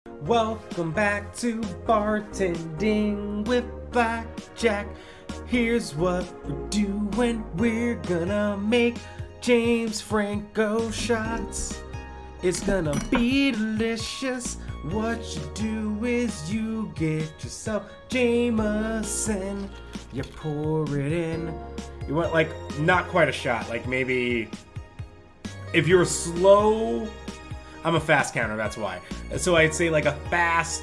Welcome back to Bartending with Blackjack. Here's what we're doing. We're gonna make James Franco shots. It's gonna be delicious. What you do is you get yourself Jameson. You pour it in. You want like not quite a shot, like maybe if you're slow. I'm a fast counter, that's why. So I'd say like a fast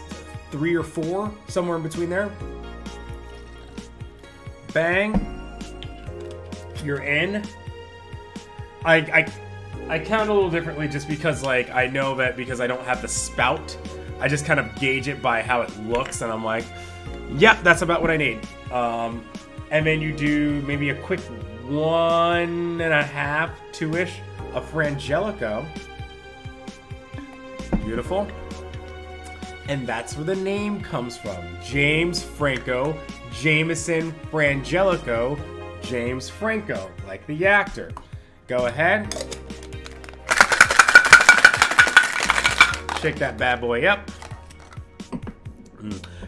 3 or 4, somewhere in between there. Bang. You're in. I count a little differently just because like I know that because I don't have the spout, I just kind of gauge it by how it looks and I'm like, yep, that's about what I need. And then you do maybe a quick 1.5, 2-ish of Frangelico. Beautiful. And that's where the name comes from. James Franco, Jameson Frangelico, James Franco, like the actor. Go ahead. Shake that bad boy up.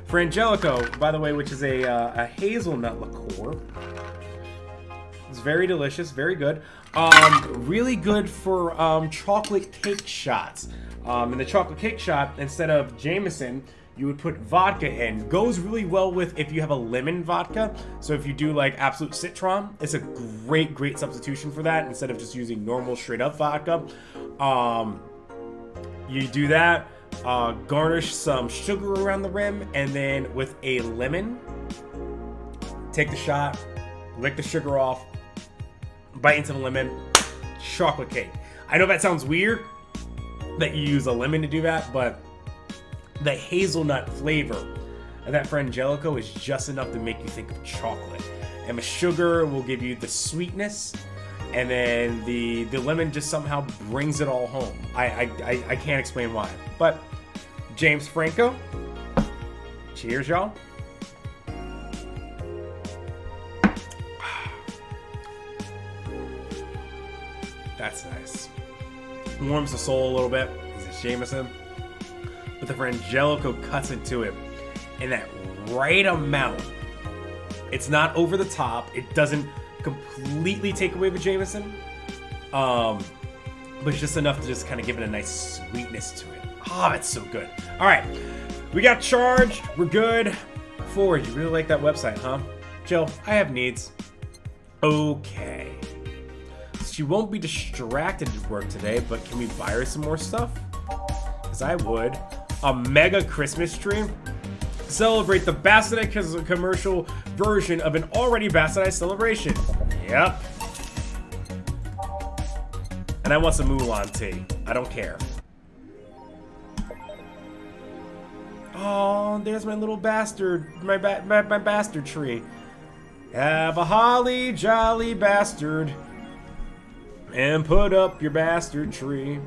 Frangelico, by the way, which is a hazelnut liqueur. It's very delicious, very good. Really good for chocolate cake shots. In the chocolate cake shot, instead of Jameson, you would put vodka in. Goes really well with if you have a lemon vodka. So if you do like Absolute Citron, it's a great substitution for that instead of just using normal straight up vodka. You do that, garnish some sugar around the rim, and then with a lemon, take the shot, lick the sugar off, bite into the lemon, chocolate cake. I know that sounds weird that you use a lemon to do that, but the hazelnut flavor of that Frangelico is just enough to make you think of chocolate. And the sugar will give you the sweetness, and then the lemon just somehow brings it all home. I can't explain why. But James Franco, cheers, y'all. That's nice. Warms the soul a little bit. It's Jameson. But the Frangelico cuts into it in that right amount. It's not over the top. It doesn't completely take away the Jameson. But it's just enough to just kind of give it a nice sweetness to it. Oh, that's so good. All right. We got charged. We're good. Forward. You really like that website, huh? Jill, I have needs. Okay. She won't be distracted at work today, but can we buy her some more stuff? Because I would. A mega Christmas tree? Celebrate the Bassadite commercial version of an already Bassadite celebration. Yep. And I want some Mulan tea. I don't care. Oh, there's my little bastard. My bastard tree. Have a holly jolly bastard. And put up your bastard tree.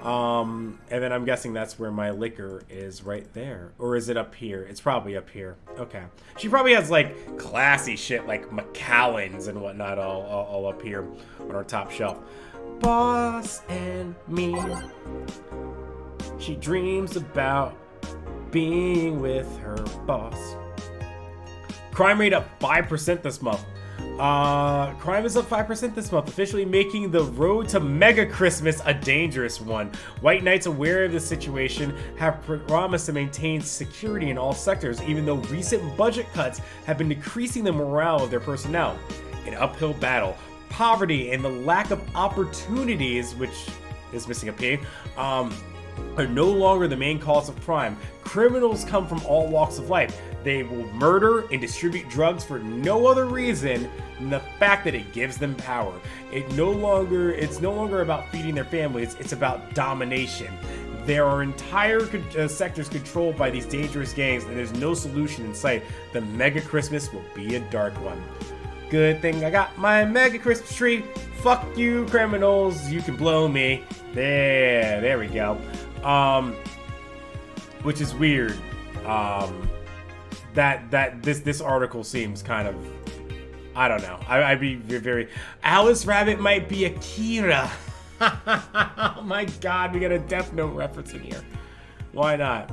And then I'm guessing that's where my liquor is right there. Or is it up here? It's probably up here. Okay. She probably has like classy shit like Macallan's and whatnot all up here on her top shelf. Boss and me. She dreams about being with her boss. Crime rate up 5% this month. Crime is up 5% this month, officially making the road to Mega Christmas a dangerous one. White Knights, aware of the situation, have promised to maintain security in all sectors, even though recent budget cuts have been decreasing the morale of their personnel. An uphill battle, poverty, and the lack of opportunities, which is missing a P, are no longer the main cause of crime. Criminals come from all walks of life. They will murder and distribute drugs for no other reason than the fact that it gives them power. It's no longer about feeding their families, it's about domination. There are entire sectors controlled by these dangerous gangs, and there's no solution in sight. The Mega Christmas will be a dark one. Good thing I got my Mega Christmas tree. Fuck you, criminals. You can blow me. There we go. Which is weird. That this article seems kind of, I don't know. I'd be very. Alice Rabbit might be Akira. Oh my God, we got a Death Note reference in here. Why not?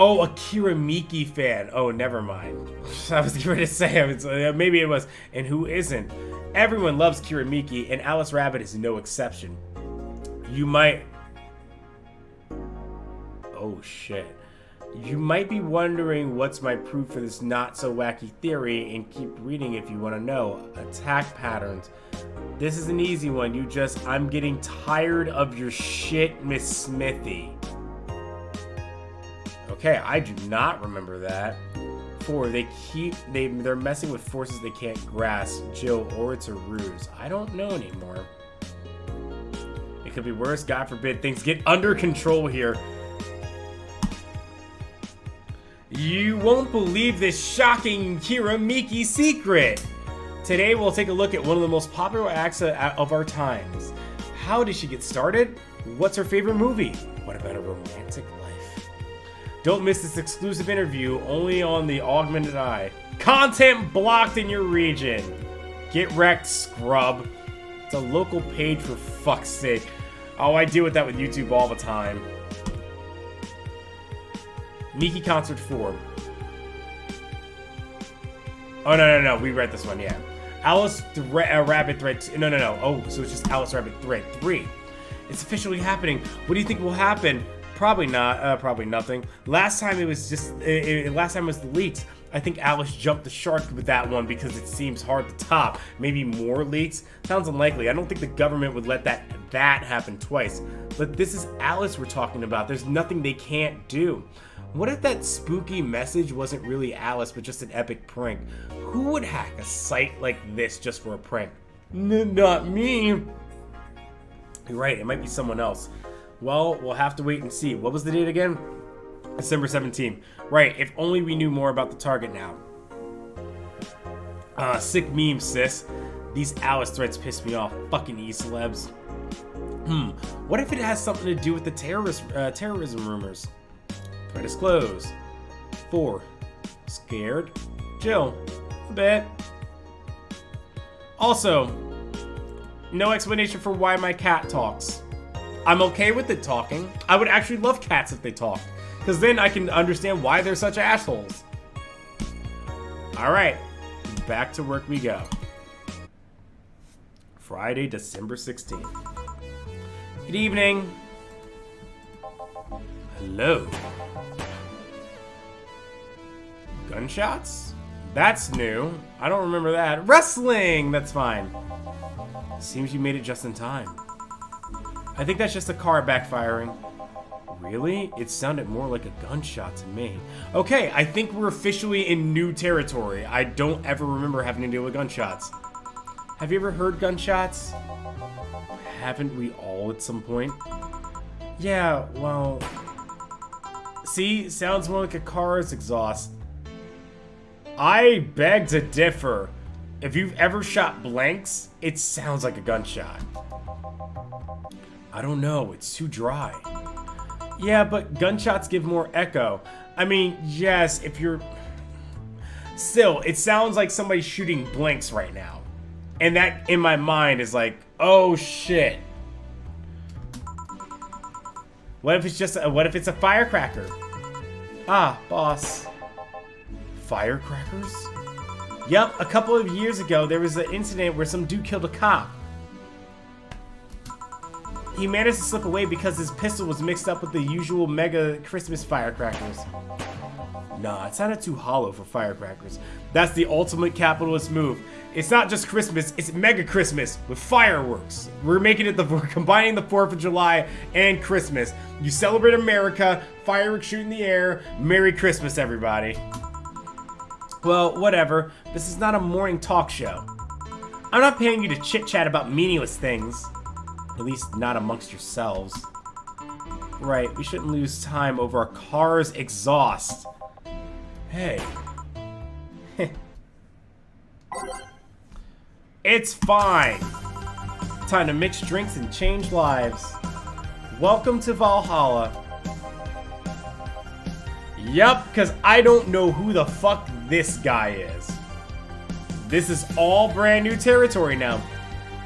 Oh, Akira Miki fan. Oh, never mind. I was going to say, maybe it was. And who isn't? Everyone loves Kira Miki, and Alice Rabbit is no exception. You might... Oh, shit. You might be wondering what's my proof for this not-so-wacky theory, and keep reading if you want to know. Attack patterns. This is an easy one. I'm getting tired of your shit, Miss Smithy. Okay, I do not remember that. 4, they're messing with forces they can't grasp. Jill, or it's a ruse. I don't know anymore. It could be worse. God forbid things get under control here. You won't believe this shocking Kira Miki secret. Today we'll take a look at one of the most popular acts of our times. How did she get started? What's her favorite movie? What about a romantic life? Don't miss this exclusive interview only on the Augmented Eye. Content blocked in your region. Get wrecked, scrub. It's a local page for fuck's sake. Oh, I deal with that with YouTube all the time. Miki Concert 4. Oh, no. We read this one, yeah. Alice Rabbit Thread 2. No. Oh, so it's just Alice Rabbit Thread 3. It's officially happening. What do you think will happen? Probably not. Probably nothing. Last time it was just... last time was the leaks. I think Alice jumped the shark with that one because it seems hard to top. Maybe more leaks? Sounds unlikely. I don't think the government would let that happen twice. But this is Alice we're talking about. There's nothing they can't do. What if that spooky message wasn't really Alice, but just an epic prank? Who would hack a site like this just for a prank? Not me. You're right, it might be someone else. Well, we'll have to wait and see. What was the date again? December 17th. Right, if only we knew more about the target now. Sick meme, sis. These Alice threads piss me off. Fucking e-celebs. What if it has something to do with the terrorism rumors? Thread is closed. 4. Scared? Jill. A bit. Also, no explanation for why my cat talks. I'm okay with it talking. I would actually love cats if they talked, because then I can understand why they're such assholes. Alright, back to work we go. Friday, December 16th. Good evening. Hello. Gunshots? That's new. I don't remember that. Wrestling! That's fine. Seems you made it just in time. I think that's just a car backfiring. Really? It sounded more like a gunshot to me. Okay, I think we're officially in new territory. I don't ever remember having to deal with gunshots. Have you ever heard gunshots? Haven't we all at some point? Yeah, well... See? Sounds more like a car's exhaust. I beg to differ. If you've ever shot blanks, it sounds like a gunshot. I don't know, it's too dry. Yeah, but gunshots give more echo. I mean, yes, if you're... Still, it sounds like somebody's shooting blanks right now. And that, in my mind, is like, oh shit. What if it's a firecracker? Ah, boss. Firecrackers? Yep, a couple of years ago, there was an incident where some dude killed a cop. He managed to slip away because his pistol was mixed up with the usual mega Christmas firecrackers. Nah, it sounded too hollow for firecrackers. That's the ultimate capitalist move. It's not just Christmas, it's mega Christmas with fireworks. We're combining the 4th of July and Christmas. You celebrate America, fireworks shoot in the air. Merry Christmas, everybody. Well, whatever. This is not a morning talk show. I'm not paying you to chit-chat about meaningless things. At least not amongst yourselves. Right, we shouldn't lose time over a car's exhaust. Hey. It's fine. Time to mix drinks and change lives. Welcome to Valhalla. Yup, because I don't know who the fuck this guy is. This is all brand new territory now.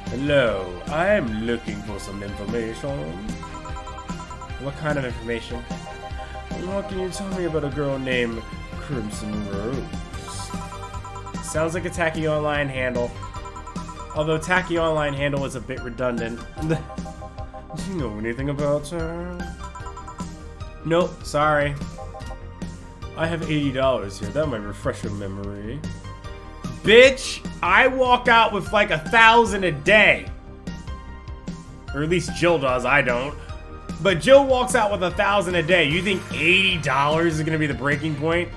Hello, I'm looking for some information. What kind of information? What can you tell me about a girl named Crimson Rose? Sounds like a tacky online handle. Although tacky online handle is a bit redundant. Do you know anything about her? Nope, sorry. I have $80 here. That might refresh your memory. Bitch, I walk out with like 1,000 a day. Or at least Jill does, I don't. But Jill walks out with 1,000 a day. You think $80 is gonna be the breaking point?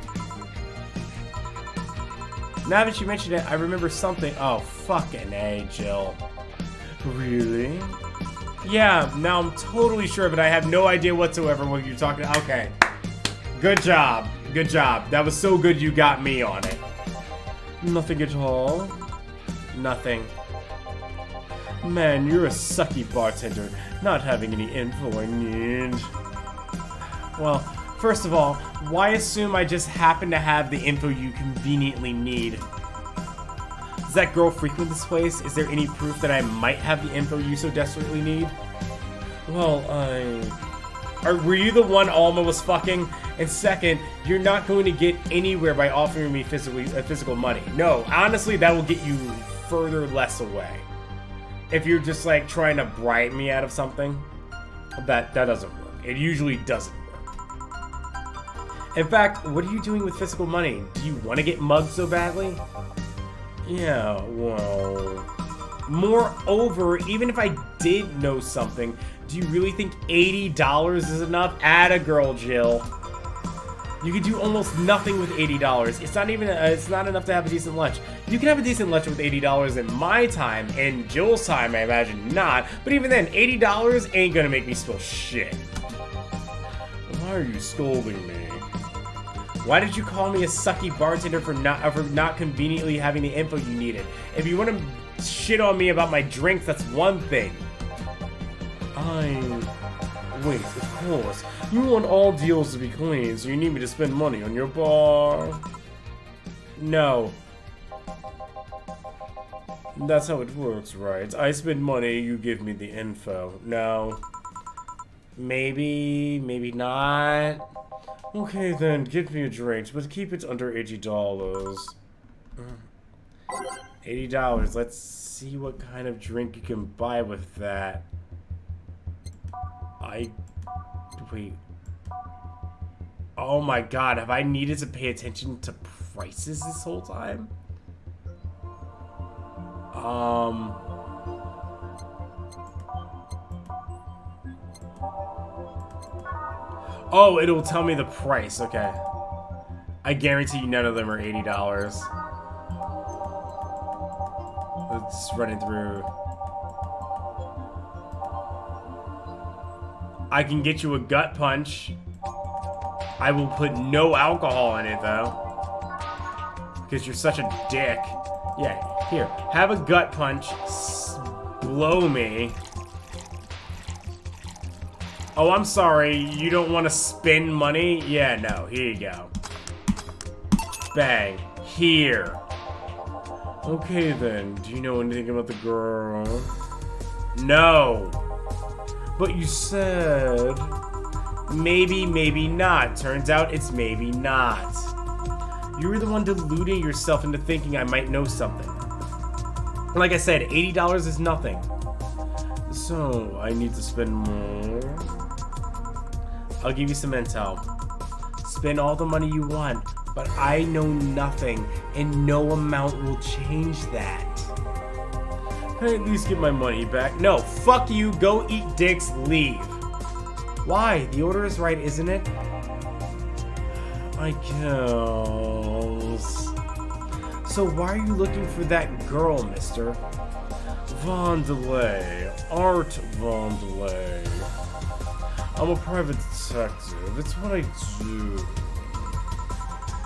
Now that you mention it, I remember something. Oh, fucking A, Jill. Really? Yeah, now I'm totally sure, but I have no idea whatsoever what you're talking about. Okay. Good job. Good job. That was so good you got me on it. Nothing at all? Nothing. Man, you're a sucky bartender, not having any info I need. Well, first of all, why assume I just happen to have the info you conveniently need? Does that girl frequent this place? Is there any proof that I might have the info you so desperately need? Well, were you the one Alma was fucking? And second, you're not going to get anywhere by offering me physical money. No, honestly, that will get you further less away. If you're just like trying to bribe me out of something, that doesn't work. It usually doesn't work. In fact, what are you doing with physical money? Do you want to get mugged so badly? Yeah, well... Moreover, even if I did know something, do you really think $80 is enough? Atta girl, Jill. You can do almost nothing with $80. It's not even. It's not enough to have a decent lunch. You can have a decent lunch with $80 in my time. In Jill's time, I imagine not. But even then, $80 ain't gonna make me spill shit. Why are you scolding me? Why did you call me a sucky bartender for not conveniently having the info you needed? If you want to shit on me about my drinks, that's one thing. Wait, of course. You want all deals to be clean, so you need me to spend money on your bar. No. That's how it works, right? I spend money, you give me the info. No. Maybe, maybe not. Okay then, get me a drink, but keep it under $80. $80, let's see what kind of drink you can buy with that. Wait. Oh my god, have I needed to pay attention to prices this whole time? Oh, it'll tell me the price, okay. I guarantee you none of them are $80. Let's run it through. I can get you a gut punch. I will put no alcohol in it, though. Because you're such a dick. Yeah, here. Have a gut punch. Blow me. Oh, I'm sorry. You don't want to spend money? Yeah, no. Here you go. Bang. Here. Okay, then. Do you know anything about the girl? No. But you said... Maybe, maybe not. Turns out it's maybe not. You were the one deluding yourself into thinking I might know something. Like I said, $80 is nothing. So, I need to spend more? I'll give you some intel. Spend all the money you want, but I know nothing, and no amount will change that. Can I at least get my money back? No, fuck you, go eat dicks, leave. Why? The order is right, isn't it? I guess. So why are you looking for that girl, mister? Vandelay. Art Vandelay. I'm a private detective. It's what I do.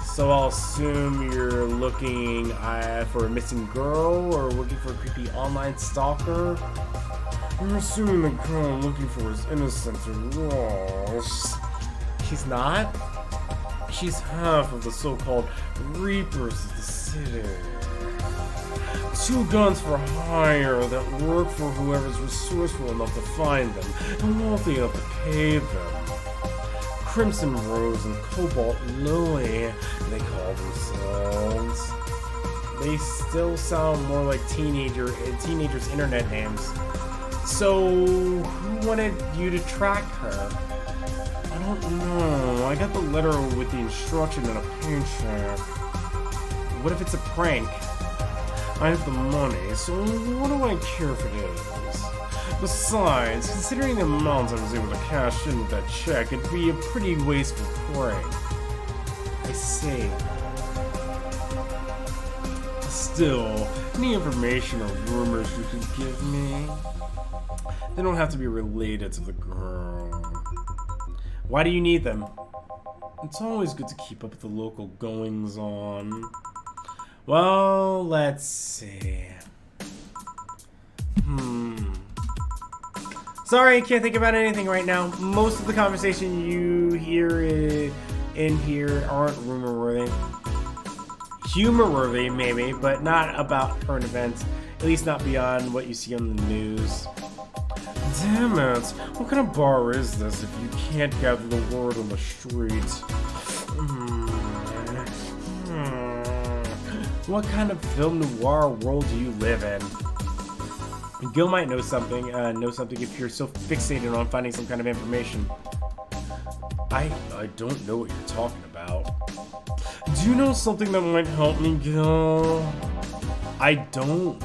So I'll assume you're looking for a missing girl or looking for a creepy online stalker? I'm assuming the girl I'm looking for is innocent or she's not? She's half of the so-called Reapers of the city. 2 guns for hire that work for whoever's resourceful enough to find them and wealthy enough to pay them. Crimson Rose and Cobalt Lily, they call themselves. They still sound more like teenagers' internet names. So, who wanted you to track her? I don't know. I got the letter with the instruction and a paycheck. What if it's a prank? I have the money, so what do I care if it is? Besides, considering the amount I was able to cash in with that check, it'd be a pretty wasteful prank. I see. Still, any information or rumors you could give me? They don't have to be related to the girl. Why do you need them? It's always good to keep up with the local goings-on. Well, let's see. Sorry, I can't think about anything right now. Most of the conversation you hear in here aren't rumor-worthy. Humor-worthy, maybe, but not about current events. At least not beyond what you see on the news. Damn it! What kind of bar is this if you can't gather the word on the streets? What kind of film noir world do you live in? Gil might know something if you're so fixated on finding some kind of information. I don't know what you're talking about. Do you know something that might help me, Gil? I don't.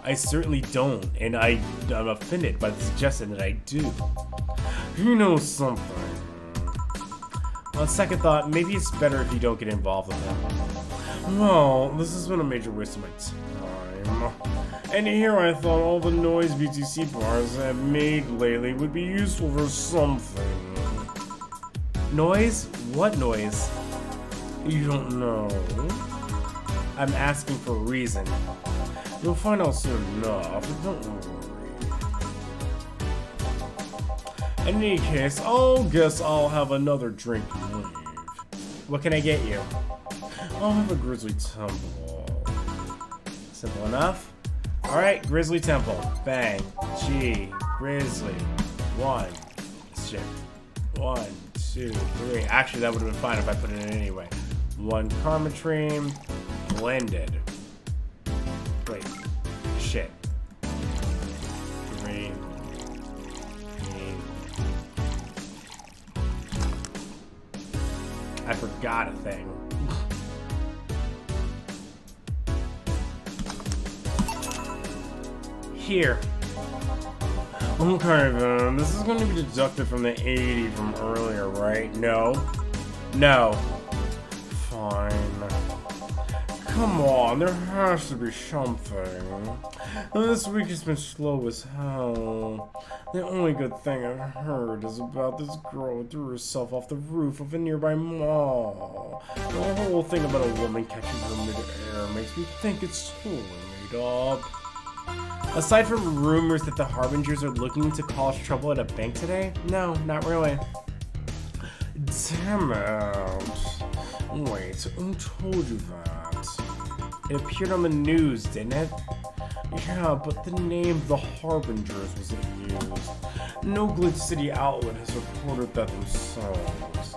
I certainly don't, and I'm offended by the suggestion that I do. You know something. On second thought, maybe it's better if you don't get involved with them. Well, this has been a major waste of my time. And here I thought all the noise BTC bars have made lately would be useful for something. Noise? What noise? You don't know. I'm asking for a reason. You'll find out soon enough, don't worry. In any case, I'll guess I'll have another drink and leave. What can I get you? I'll have a Grizzly Temple. Simple enough? Alright, Grizzly Temple. Bang. G. Grizzly. 1. Shit. 1, 2, 3. Actually, that would have been fine if I put it in anyway. 1 Karmatream. Blended. Wait. Shit. 3. 8. I forgot a thing. Here. Okay then, this is going to be deducted from the 80 from earlier, right? No? No. Fine. Come on, there has to be something. This week has been slow as hell. The only good thing I've heard is about this girl who threw herself off the roof of a nearby mall. The whole thing about a woman catching her mid-air makes me think it's totally made up. Aside from rumors that the Harbingers are looking to cause trouble at a bank today? No, not really. Damn it. Wait, who told you that? It appeared on the news, didn't it? Yeah, but the name The Harbingers wasn't used. No Glitch City outlet has reported that themselves.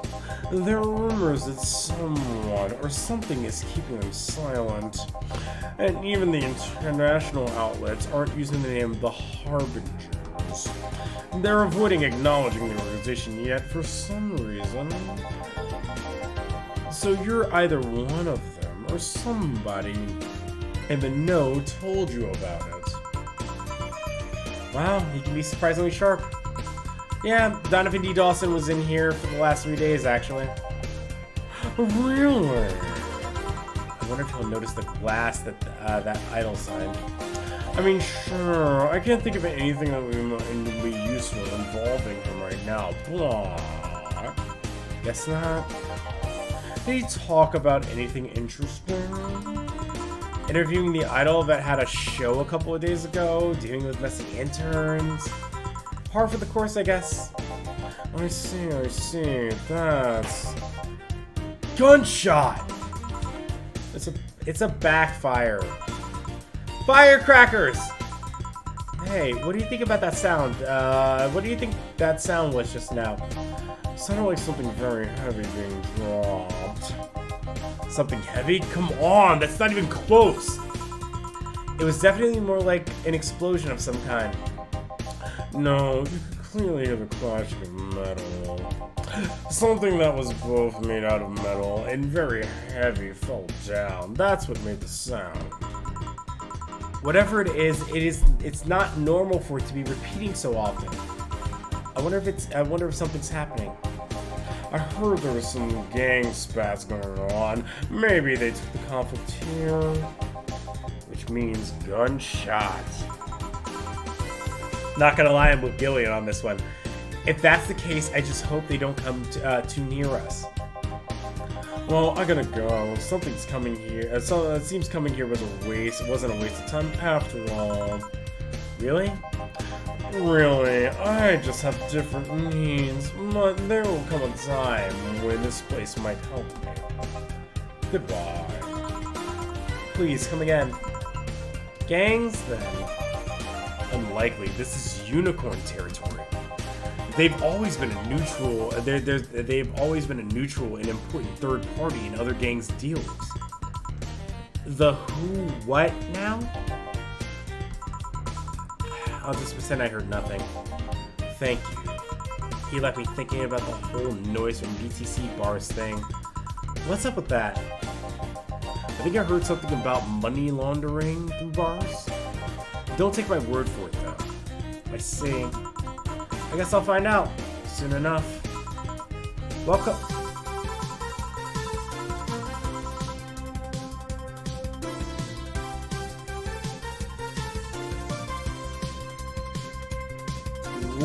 There are rumors that someone or something is keeping them silent. And even the international outlets aren't using the name The Harbingers. They're avoiding acknowledging the organization yet for some reason. So you're either one of them or somebody in the know told you about it. Wow, you can be surprisingly sharp. Yeah, Donovan D. Dawson was in here for the last 3 days, actually. Really? I wonder if he'll notice the glass that that idol signed. I mean, sure, I can't think of anything that would be useful involving him right now. Blah. Guess not. Did he talk about anything interesting? Interviewing the idol that had a show a couple of days ago, dealing with messy interns. Par for the course, I guess. I see. That's... Gunshot! It's a backfire. Firecrackers! Hey, what do you think about that sound? What do you think that sound was just now? It sounded like something very heavy being dropped. Something heavy? Come on, that's not even close. It was definitely more like an explosion of some kind. No, you could clearly hear the crashing of metal. Something that was both made out of metal and very heavy fell down. That's what made the sound. Whatever it is, it's not normal for it to be repeating so often. I wonder if something's happening. I heard there was some gang spats going on. Maybe they took the conflict here, which means gunshots. Not gonna lie, I'm with Gillian on this one. If that's the case, I just hope they don't come too near us. Well, I gotta go. Something's coming here. So it seems coming here was a waste. It wasn't a waste of time after all. Really? Really? I just have different needs. But there will come a time when this place might help me. Goodbye. Please, come again. Gangs, then? Unlikely. This is unicorn territory. They've always been a neutral. They've always been a neutral and important third party in other gangs' deals. The who? What now? I'll just pretend I heard nothing. Thank you. He left me thinking about the whole noise from BTC bars thing. What's up with that? I think I heard something about money laundering through bars. Don't take my word for it though. I see. I guess I'll find out soon enough. Welcome.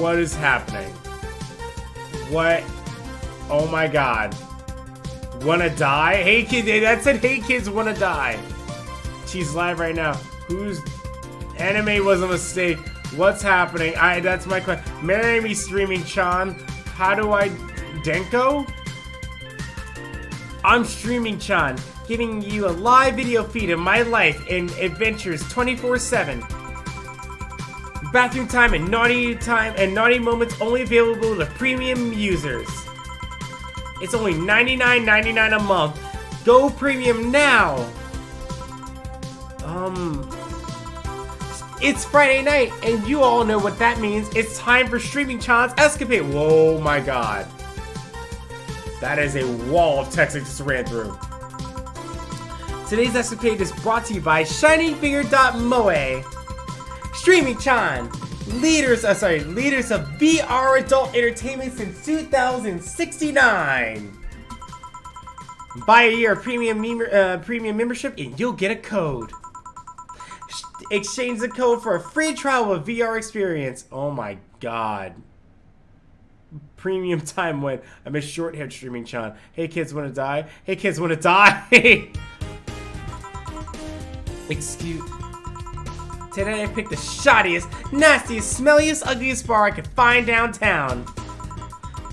What is happening? What? Oh my god. Wanna die? Hey kids, that said hey kids wanna die. She's live right now. Whose anime was a mistake? What's happening? That's my question. Marry me, Streaming Chan. How do I... Denko? I'm Streaming Chan, giving you a live video feed of my life and adventures 24/7. Bathroom time and naughty moments only available to premium users. It's only $99.99 a month. Go premium now. It's Friday night, and you all know what that means. It's time for Streaming Chan's Escapade. Whoa, my god. That is a wall of text I just ran through. Today's Escapade is brought to you by ShinyFinger.moe. Streaming Chan, leaders of VR adult entertainment since 2069. Buy a year of premium membership, and you'll get a code. Exchange the code for a free trial of VR experience. Oh my god. Premium time when I miss short-haired Streaming Chan. Hey kids, wanna die? Hey kids, wanna die? Excuse. Today I picked the shoddiest, nastiest, smelliest, ugliest bar I could find downtown.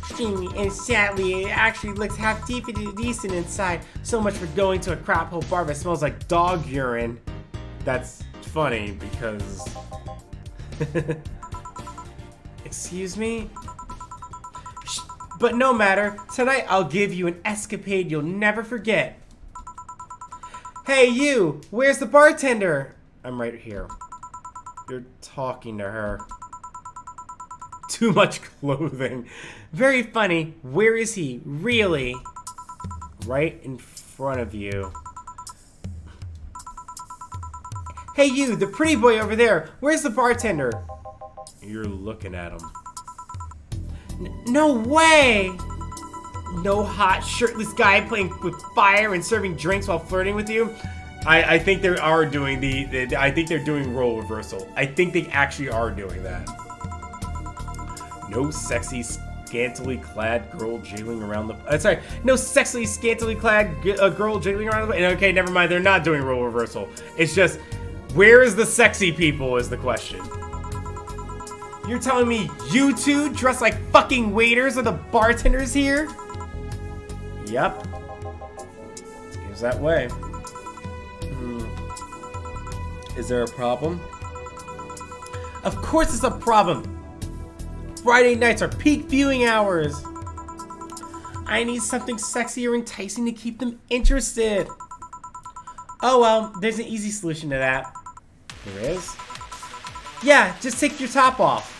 Streamy, and sadly, it actually looks half decent inside. So much for going to a crap hole bar that smells like dog urine. That's funny because... Excuse me? But no matter, tonight I'll give you an escapade you'll never forget. Hey you, where's the bartender? I'm right here. You're talking to her. Too much clothing. Very funny. Where is he? Really? Right in front of you. Hey you, the pretty boy over there. Where's the bartender? You're looking at him. No way! No hot, shirtless guy playing with fire and serving drinks while flirting with you? I think they are doing I think they're doing role reversal. I think they actually are doing that. No sexy, scantily clad girl jiggling around the... sorry, no sexily, scantily clad girl jiggling around the... Okay, never mind, they're not doing role reversal. It's just, where is the sexy people is the question. You're telling me you two dressed like fucking waiters are the bartenders here? Yep. Seems that way. Is there a problem? Of course it's a problem. Friday nights are peak viewing hours. I need something sexy or enticing to keep them interested. Oh well, there's an easy solution to that. There is? Yeah, just take your top off.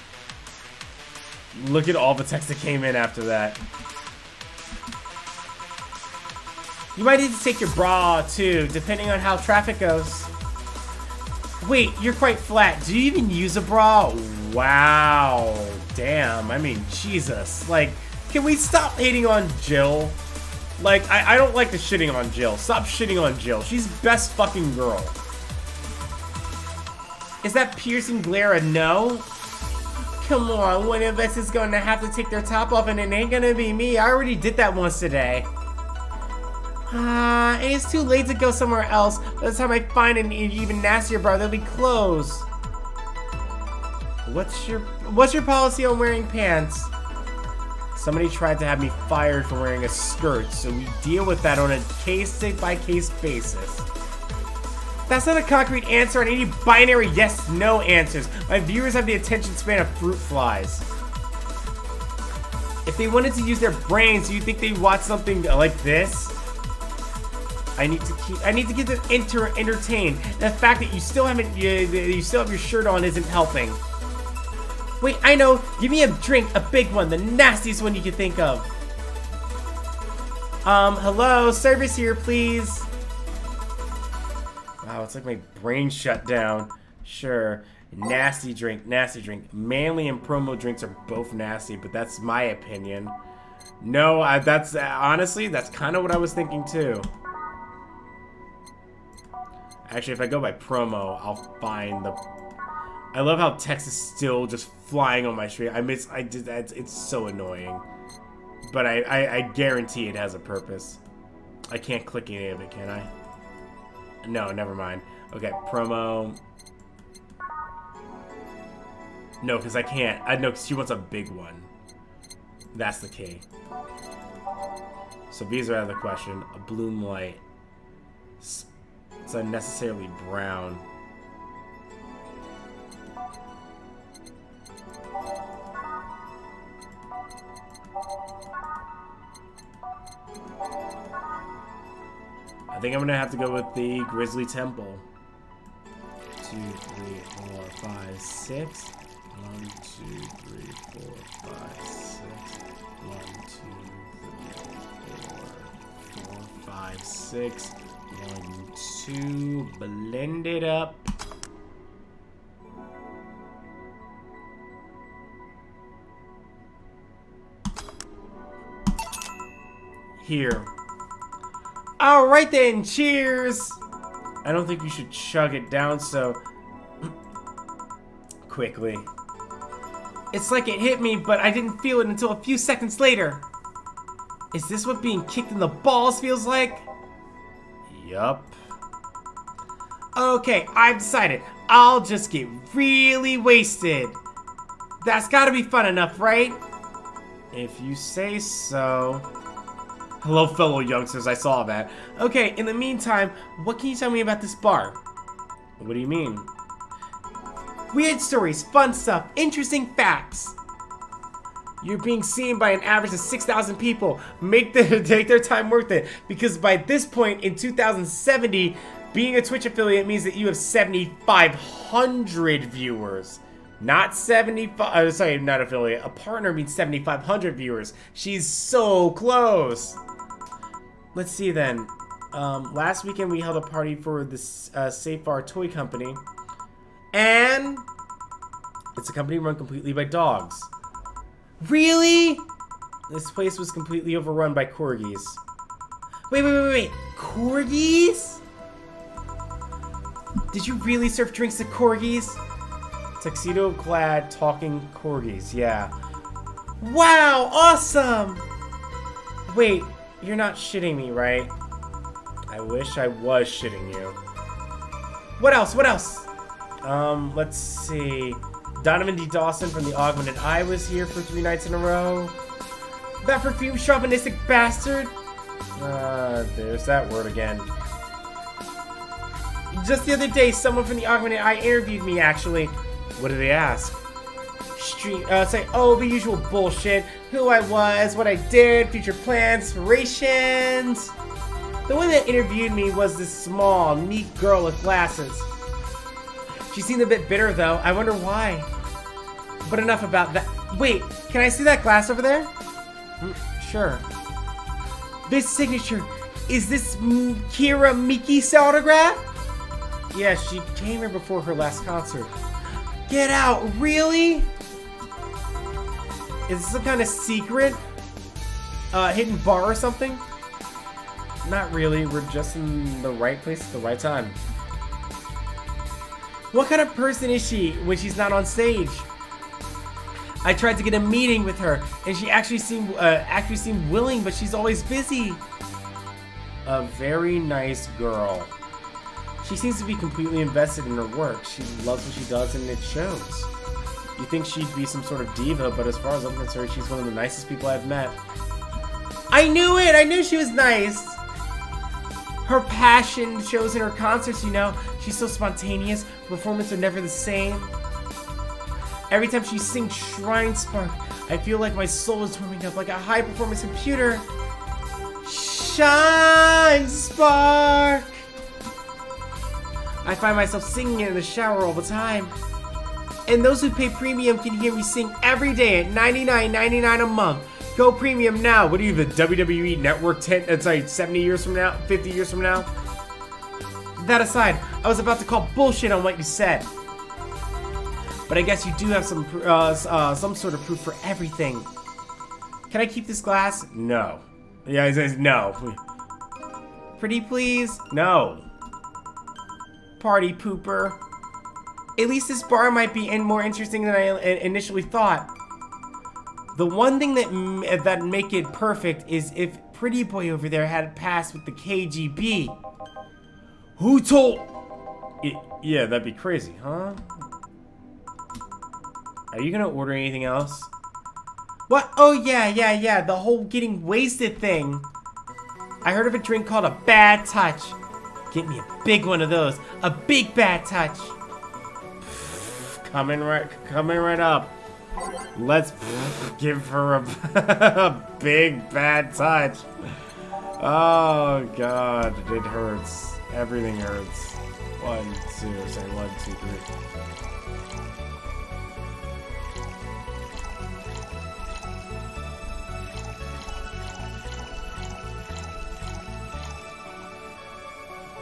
Look at all the text that came in after that. You might need to take your bra too, depending on how traffic goes. Wait, you're quite flat. Do you even use a bra? Wow. Damn, I mean, Jesus. Like, can we stop hating on Jill? Like, I don't like the shitting on Jill. Stop shitting on Jill. She's best fucking girl. Is that piercing glare a no? Come on, one of us is going to have to take their top off and it ain't gonna be me. I already did that once today. It's too late to go somewhere else. By the time I find an even nastier bra, they'll be closed. What's your policy on wearing pants? Somebody tried to have me fired for wearing a skirt, so we deal with that on a case-by-case basis. That's not a concrete answer on any binary yes-no answers. My viewers have the attention span of fruit flies. If they wanted to use their brains, do you think they'd watch something like this? I need to get them entertained. The fact that you still have your shirt on isn't helping. Wait, I know. Give me a drink, a big one, the nastiest one you can think of. Hello, service here, please. Wow, it's like my brain shut down. Sure, nasty drink, nasty drink. Manly and promo drinks are both nasty, but that's my opinion. No, that's honestly, that's kind of what I was thinking too. Actually, if I go by promo, I'll find the... I love how text is still just flying on my screen. It's so annoying. But I guarantee it has a purpose. I can't click any of it, can I? No, never mind. Okay, promo. No, because I can't. I know, because she wants a big one. That's the key. So these are out of the question. A bloom light. It's unnecessarily brown. I think I'm gonna have to go with the Grizzly Temple. 2, 3, 4, 5, 6. 1, 2, 3, 4, 5, 6. 1, 2, 3, 4, 5, 6. 1, 2. Blend it up. Here. Alright then, cheers! I don't think you should chug it down so quickly. It's like it hit me, but I didn't feel it until a few seconds later. Is this what being kicked in the balls feels like? Yup. Okay, I've decided. I'll just get really wasted. That's gotta be fun enough, right? If you say so. Hello, fellow youngsters, I saw that. Okay, in the meantime, what can you tell me about this bar? What do you mean? Weird stories, fun stuff, interesting facts. You're being seen by an average of 6,000 people. Take their time worth it, because by this point in 2070, being a Twitch affiliate means that you have 7,500 viewers. Not 75, sorry, not affiliate. A partner means 7,500 viewers. She's so close. Let's see then. Last weekend we held a party for this Safar toy company. And it's a company run completely by dogs. Really? This place was completely overrun by corgis. Wait. Corgis? Did you really serve drinks to corgis? Tuxedo-clad, talking corgis, yeah. Wow, awesome! Wait, you're not shitting me, right? I wish I was shitting you. What else? Let's see. Donovan D. Dawson from the Augmented Eye was here for 3 nights in a row. That perfume chauvinistic bastard! There's that word again. Just the other day, someone from the Augmented Eye interviewed me, actually. What do they ask? Say, oh, the usual bullshit. Who I was, what I did, future plans, aspirations. The one that interviewed me was this small, neat girl with glasses. She seemed a bit bitter, though. I wonder why. But enough about that. Wait, can I see that glass over there? Sure. This signature, is this Kira Miki's autograph? Yeah, she came here before her last concert. Get out, really? Is this some kind of secret? Hidden bar or something? Not really, we're just in the right place at the right time. What kind of person is she when she's not on stage? I tried to get a meeting with her, and she actually seemed willing, but she's always busy. A very nice girl. She seems to be completely invested in her work. She loves what she does, and it shows. You think she'd be some sort of diva, but as far as I'm concerned, she's one of the nicest people I've met. I knew it! I knew she was nice! Her passion shows in her concerts, you know. She's so spontaneous. Her performances are never the same. Every time she sings Shrine Spark, I feel like my soul is warming up like a high-performance computer. Shine Spark! I find myself singing it in the shower all the time. And those who pay premium can hear me sing every day at $99.99 a month. Go premium now. What are you, the WWE Network 70 years from now? 50 years from now? That aside, I was about to call bullshit on what you said. But I guess you do have some sort of proof for everything. Can I keep this glass? No. Yeah, he says no. Pretty please? No. Party pooper. At least this bar might be more interesting than I initially thought. The one thing that make it perfect is if Pretty Boy over there had passed with the KGB. Who told? Yeah, that'd be crazy, huh? Are you gonna order anything else? What? Oh yeah, the whole getting wasted thing. I heard of a drink called a bad touch. Get me a big one of those. A big bad touch. Coming right up. Let's give her a big bad touch. Oh god, it hurts. Everything hurts. 1, 2, say 1, 2, 3.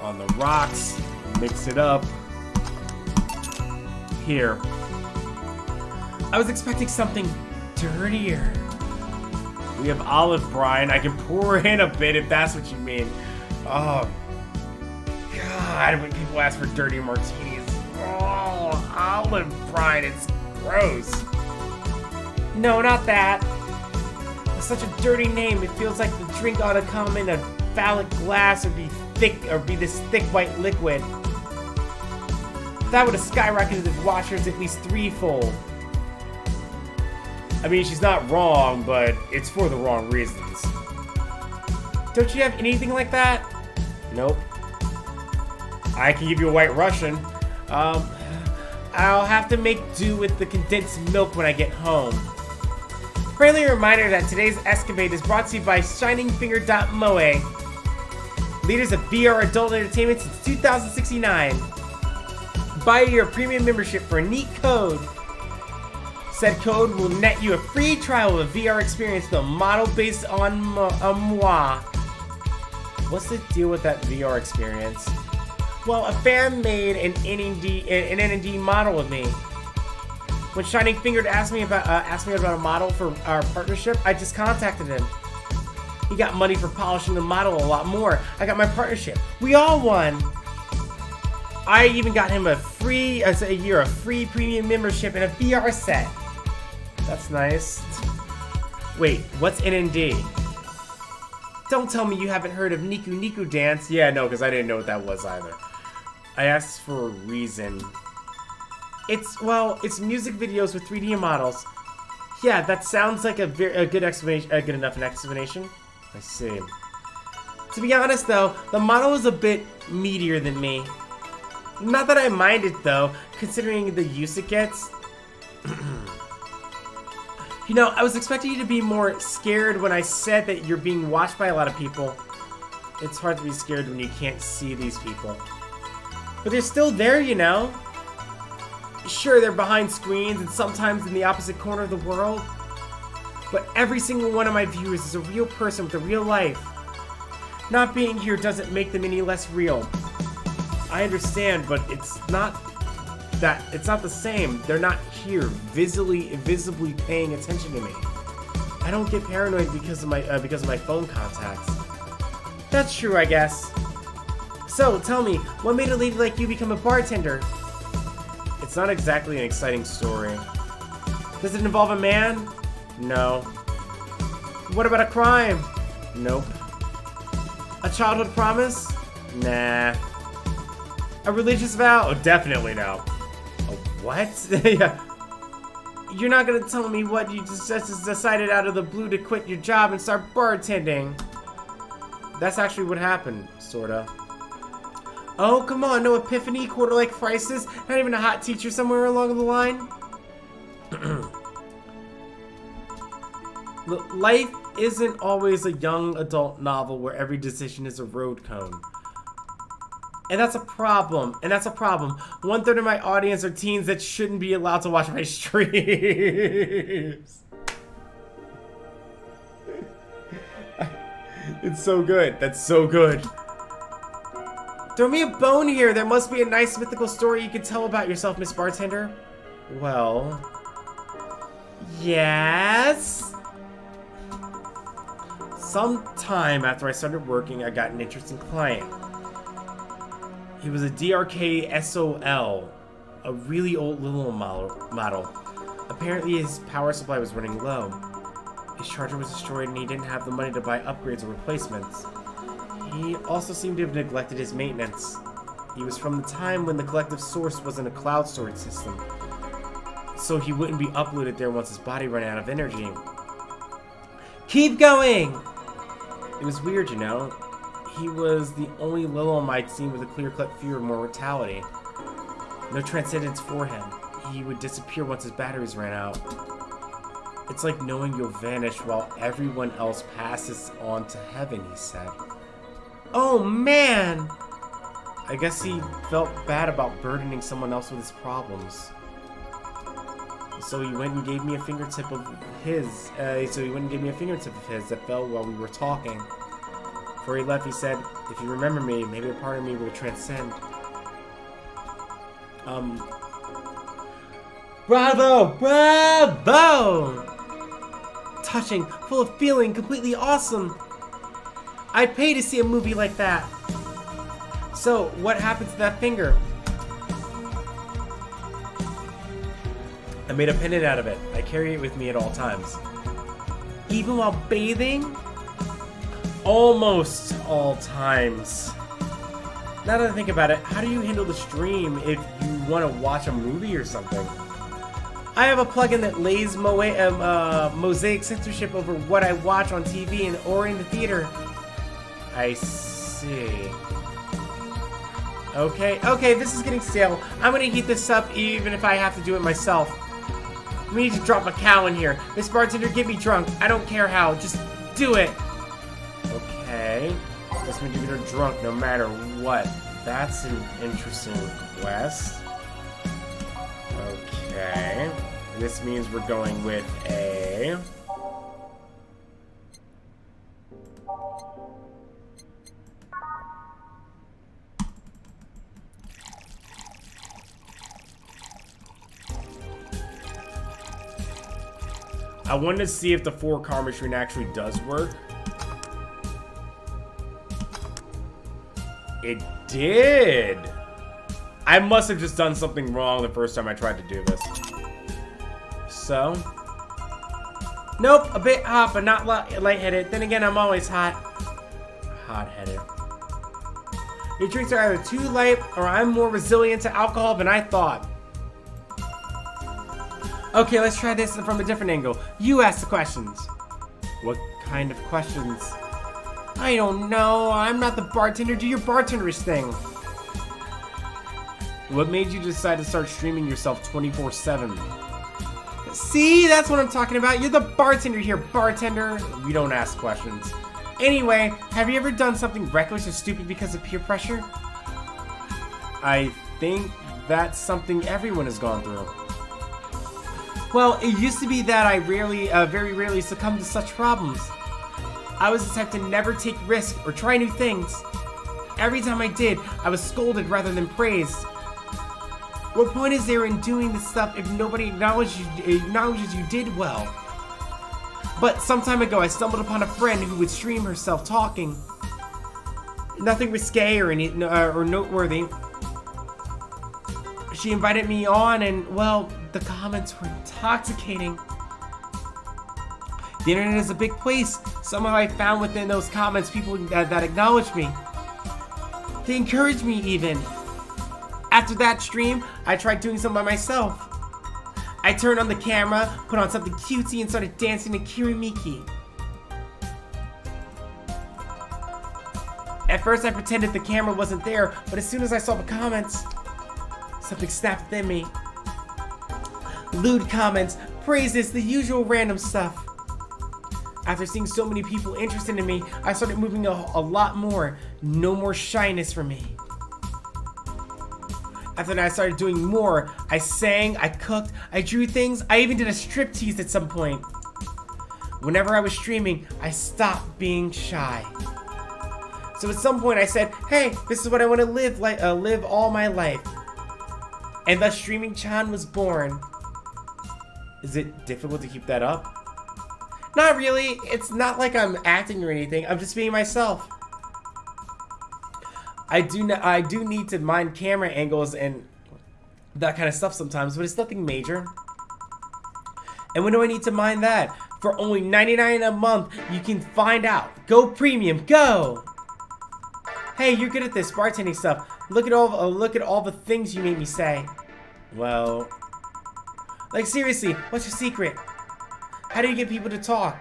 On the rocks, mix it up. Here. I was expecting something dirtier. We have olive brine. I can pour in a bit if that's what you mean. Oh, God, when people ask for dirty martinis. Oh, olive brine, it's gross. No, not that. It's such a dirty name. It feels like the drink ought to come in a phallic glass or be this thick white liquid. That would have skyrocketed the watchers at least threefold. I mean, she's not wrong, but it's for the wrong reasons. Don't you have anything like that? Nope. I can give you a White Russian. I'll have to make do with the condensed milk when I get home. Friendly reminder that today's escapade is brought to you by ShiningFinger.moe, leaders of VR adult entertainment since 2069. Buy your premium membership for a neat code. Said code will net you a free trial of a VR experience with a model based on moi. What's the deal with that VR experience? Well, a fan made an N&D model of me. When Shining Fingered asked me about a model for our partnership, I just contacted him. He got money for polishing the model a lot more. I got my partnership. We all won. I even got him a free premium membership and a VR set. That's nice. Wait, what's N&D? Don't tell me you haven't heard of Niku Niku Dance. Yeah, no, because I didn't know what that was either. I asked for a reason. It's music videos with 3D models. Yeah, that sounds like a good explanation, a good enough an explanation. I see. To be honest though, the model is a bit meatier than me. Not that I mind it though, considering the use it gets. You know, I was expecting you to be more scared when I said that you're being watched by a lot of people. It's hard to be scared when you can't see these people. But they're still there, you know? Sure, they're behind screens and sometimes in the opposite corner of the world. But every single one of my viewers is a real person with a real life. Not being here doesn't make them any less real. I understand, but it's not the same. They're not here, visibly paying attention to me. I don't get paranoid because of my phone contacts. That's true, I guess. So, tell me, what made a lady like you become a bartender? It's not exactly an exciting story. Does it involve a man? No. What about a crime? Nope. A childhood promise? Nah. A religious vow? Oh, definitely no. A what? Yeah. You're not gonna tell me what you just decided out of the blue to quit your job and start bartending. That's actually what happened, sorta. Oh, come on, no epiphany, quarter-life crisis, not even a hot teacher somewhere along the line? Life isn't always a young adult novel where every decision is a road cone. And that's a problem. 1/3 of my audience are teens that shouldn't be allowed to watch my streams. It's so good. That's so good. Throw me a bone here. There must be a nice mythical story you can tell about yourself, Miss Bartender. Well... yes? Sometime after I started working, I got an interesting client. He was a DRK SOL, a really old little model. Apparently his power supply was running low. His charger was destroyed and he didn't have the money to buy upgrades or replacements. He also seemed to have neglected his maintenance. He was from the time when the collective source wasn't a cloud storage system, so he wouldn't be uploaded there once his body ran out of energy. Keep going! It was weird, you know. He was the only Lilum I'd seen with a clear-cut fear of mortality. No transcendence for him. He would disappear once his batteries ran out. It's like knowing you'll vanish while everyone else passes on to heaven, he said. Oh man! I guess he felt bad about burdening someone else with his problems. So he went and gave me a fingertip of his. That fell while we were talking. Before he left, he said, "If you remember me, maybe a part of me will transcend." Bravo! Bravo! Touching, full of feeling, completely awesome. I'd pay to see a movie like that. So, what happened to that finger? I made a pendant out of it. I carry it with me at all times. Even while bathing? Almost all times. Now that I think about it, how do you handle the stream if you want to watch a movie or something? I have a plugin that lays mosaic censorship over what I watch on TV or in the theater. I see. Okay, this is getting stale. I'm gonna heat this up even if I have to do it myself. We need to drop a cow in here. Miss Bartender, get me drunk. I don't care how, just do it. Okay. Guess we do get her drunk no matter what. That's an interesting request. Okay. This means we're going with a... I wanted to see if the 4-car machine actually does work. It did! I must have just done something wrong the first time I tried to do this. So... nope, a bit hot, but not lightheaded. Then again, I'm always hot. Hot-headed. Your drinks are either too light, or I'm more resilient to alcohol than I thought. Okay, let's try this from a different angle. You ask the questions. What kind of questions? I don't know. I'm not the bartender. Do your bartenderish thing. What made you decide to start streaming yourself 24/7? See, that's what I'm talking about. You're the bartender here, bartender. We don't ask questions. Anyway, have you ever done something reckless or stupid because of peer pressure? I think that's something everyone has gone through. Well, it used to be that I very rarely succumbed to such problems. I was the type to never take risks or try new things. Every time I did, I was scolded rather than praised. What point is there in doing this stuff if nobody acknowledges you did well? But some time ago, I stumbled upon a friend who would stream herself talking. Nothing risque or noteworthy. She invited me on and, well, the comments were intoxicating. The internet is a big place. Somehow I found within those comments people that acknowledged me. They encouraged me even. After that stream, I tried doing something by myself. I turned on the camera, put on something cutesy, and started dancing to Kirimiki. At first I pretended the camera wasn't there, but as soon as I saw the comments, something snapped within me. Lewd comments, praises, the usual random stuff. After seeing so many people interested in me, I started moving a lot more. No more shyness for me. After that, I started doing more. I sang, I cooked, I drew things, I even did a striptease at some point. Whenever I was streaming, I stopped being shy. So at some point I said, hey, this is what I want to live all my life. And thus Streaming-chan was born. Is it difficult to keep that up? Not really. It's not like I'm acting or anything. I'm just being myself. I do need to mind camera angles and that kind of stuff sometimes, but it's nothing major. And when do I need to mind that? For only $99 a month, you can find out. Go premium, go! Hey, you're good at this bartending stuff. Look at all the things you made me say. Well, like seriously, what's your secret? How do you get people to talk?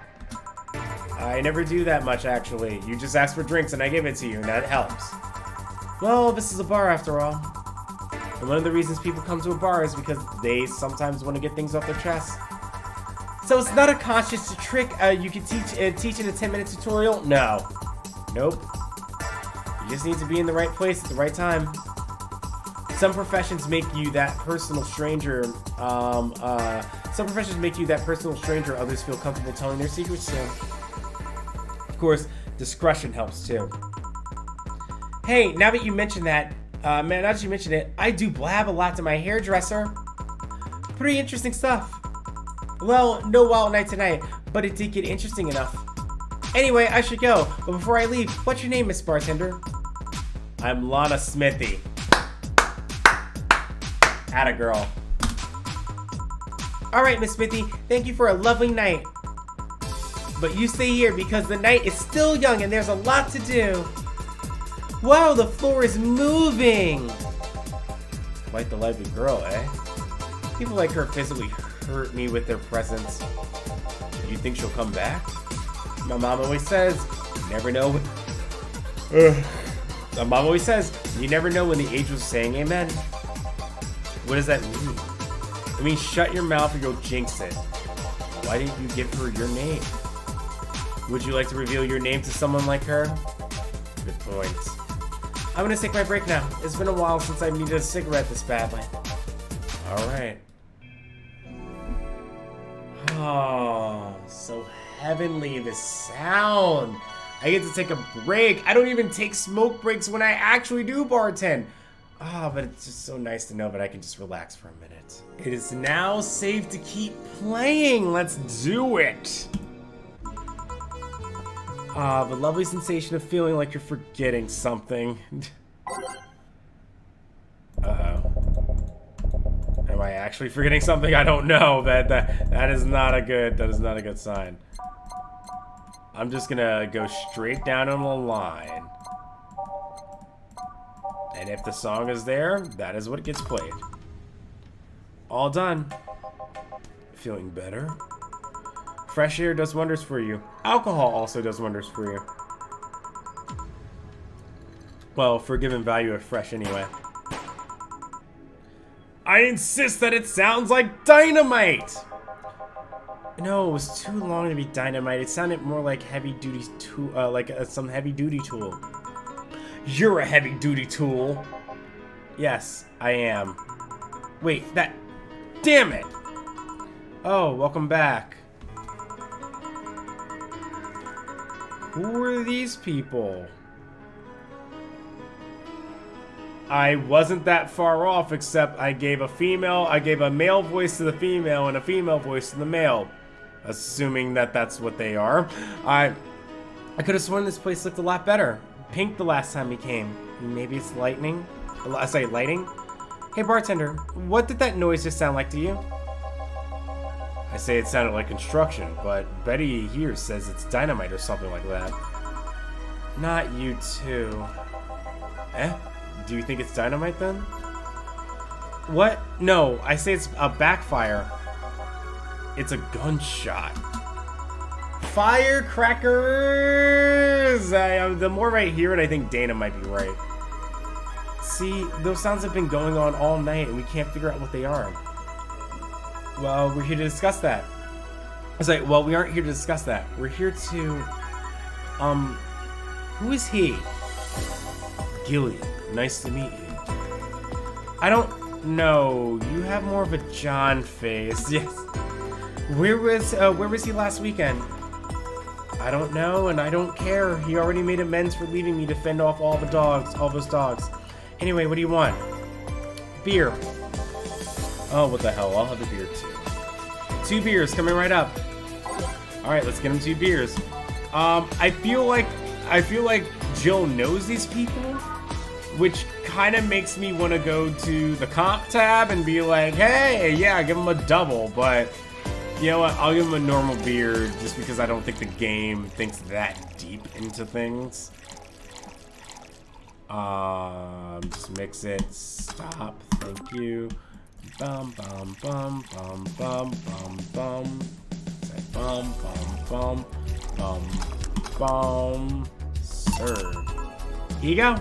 I never do that much, actually. You just ask for drinks and I give it to you, and that helps. Well, this is a bar after all. And one of the reasons people come to a bar is because they sometimes want to get things off their chest. So it's not a conscious trick you can teach in a 10-minute tutorial? No. Nope. You just need to be in the right place at the right time. Some professions make you that personal stranger. Some professions make you that personal stranger others feel comfortable telling their secrets to. Of course, discretion helps too. Hey, now that you mention that, now that you mention it, I do blab a lot to my hairdresser. Pretty interesting stuff. Well, no wild night tonight, but it did get interesting enough. Anyway, I should go, but before I leave, what's your name, Miss Bartender? I'm Lana Smithy. Atta girl. Alright, Miss Smithy, thank you for a lovely night. But you stay here because the night is still young and there's a lot to do. Wow, the floor is moving! Quite the lively girl, eh? People like her physically hurt me with their presence. You think she'll come back? My mom always says, you never know when... My mom always says, you never know when the angels are saying amen. What does that mean? I mean, shut your mouth or you'll jinx it. Why didn't you give her your name? Would you like to reveal your name to someone like her? Good point. I'm gonna take my break now. It's been a while since I needed a cigarette this badly. Alright. Oh, so heavenly this sound. I get to take a break. I don't even take smoke breaks when I actually do bartend. Ah, but it's just so nice to know that I can just relax for a minute. It is now safe to keep playing. Let's do it. Ah, the lovely sensation of feeling like you're forgetting something. Uh-oh. Am I actually forgetting something? I don't know. That is not a good sign. I'm just gonna go straight down on the line. And if the song is there, that is what gets played. All done. Feeling better? Fresh air does wonders for you. Alcohol also does wonders for you. Well, for given value of fresh anyway. I insist that it sounds like dynamite! No, it was too long to be dynamite. It sounded more like heavy-duty tool, some heavy-duty tool. You're a heavy-duty tool. Yes, I am. Wait, that... Damn it! Oh, welcome back. Who are these people? I wasn't that far off, except I gave a male voice to the female and a female voice to the male. Assuming that that's what they are. I could have sworn this place looked a lot better. Pink the last time we came. Maybe it's lighting? Hey bartender, what did that noise just sound like to you? I say it sounded like construction, but Betty here says it's dynamite or something like that. Not you too. Eh? Do you think it's dynamite then? What? No, I say it's a backfire. It's a gunshot. Firecrackers! The more I hear it, I think Dana might be right. See, those sounds have been going on all night and we can't figure out what they are. Well, we're here to discuss that. I was like, well, we aren't here to discuss that. We're here to... who is he? Gilly. Nice to meet you. I don't know. You have more of a John face. Yes. Where was he last weekend? I don't know, and I don't care. He already made amends for leaving me to fend off all those dogs. Anyway, what do you want? Beer. Oh, what the hell? I'll have a beer too. 2 beers coming right up. All right, let's get him 2 beers. I feel like Jill knows these people, which kind of makes me want to go to the comp tab and be like, hey, yeah, give him a double, but you know what? I'll give him a normal beer just because I don't think the game thinks that deep into things. Just mix it. Stop. Thank you. Bum bum bum bum bum bum bum. Say bum bum bum bum bum. Serve. Here you go.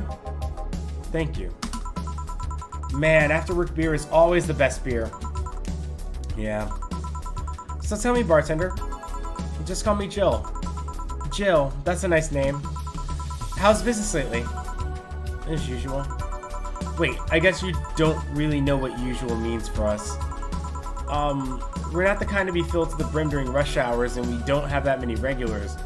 Thank you. Man, after work beer is always the best beer. Yeah. So tell me, bartender. Just call me Jill. Jill, that's a nice name. How's business lately? As usual. Wait, I guess you don't really know what usual means for us. We're not the kind to be filled to the brim during rush hours, and we don't have that many regulars.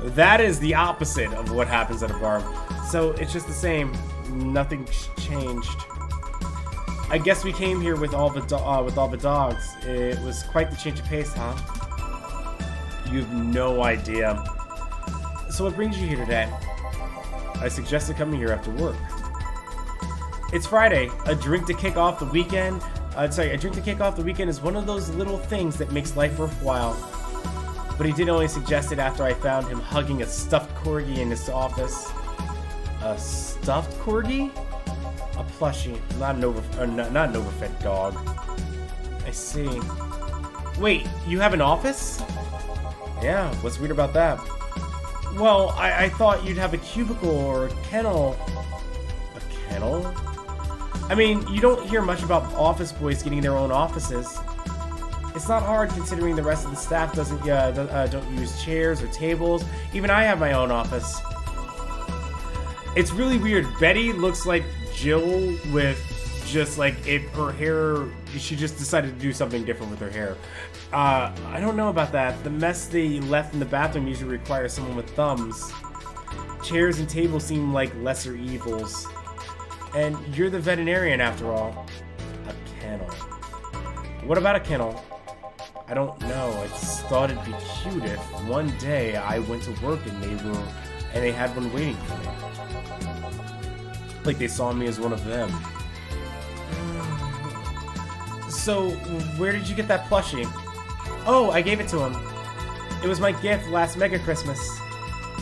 That is the opposite of what happens at a bar. So it's just the same. Nothing's changed. I guess we came here with all the dogs. It was quite the change of pace, huh? You have no idea. So what brings you here today? I suggested coming here after work. It's Friday. A drink to kick off the weekend. A drink to kick off the weekend is one of those little things that makes life worthwhile. But he did only suggest it after I found him hugging a stuffed corgi in his office. A stuffed corgi? A plushie, not an overfed dog. I see. Wait, you have an office? Yeah, what's weird about that? Well, I thought you'd have a cubicle or a kennel. A kennel? I mean, you don't hear much about office boys getting their own offices. It's not hard considering the rest of the staff don't use chairs or tables. Even I have my own office. It's really weird. Betty looks like Jill with just like if her hair, she just decided to do something different with her hair. I don't know about that. The mess they left in the bathroom usually requires someone with thumbs. Chairs and tables seem like lesser evils. And you're the veterinarian after all. A kennel. What about a kennel? I don't know. I just thought it'd be cute if one day I went to work and they had one waiting for me. Like they saw me as one of them. So, where did you get that plushie? Oh, I gave it to him. It was my gift last Mega Christmas.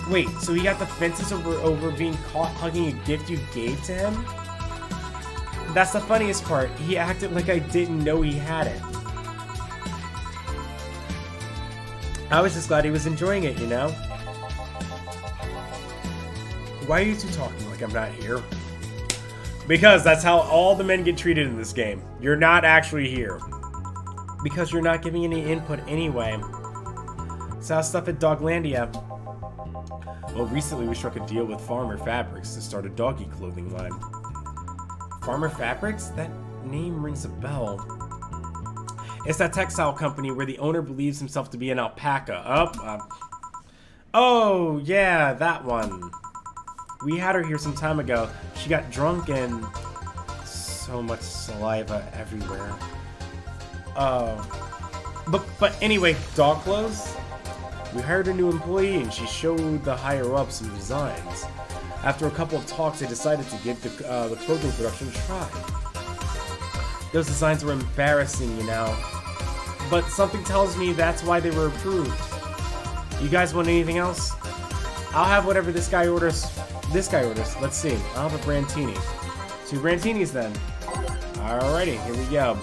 Wait, so he got the fences over being caught hugging a gift you gave to him? That's the funniest part. He acted like I didn't know he had it. I was just glad he was enjoying it, you know? Why are you two talking like I'm not here? Because that's how all the men get treated in this game. You're not actually here. Because you're not giving any input anyway. So how's stuff at Doglandia? Well, recently we struck a deal with Farmer Fabrics to start a doggy clothing line. Farmer Fabrics? That name rings a bell. It's that textile company where the owner believes himself to be an alpaca. Oh, yeah, that one. We had her here some time ago. She got drunk and so much saliva everywhere. But anyway, dog clothes? We hired a new employee and she showed the higher-ups some designs. After a couple of talks, they decided to give the clothing production a try. Those designs were embarrassing, you know. But something tells me that's why they were approved. You guys want anything else? I'll have whatever this guy orders. Let's see. I'll have a Brantini. 2 Brantinis then. Alrighty, here we go.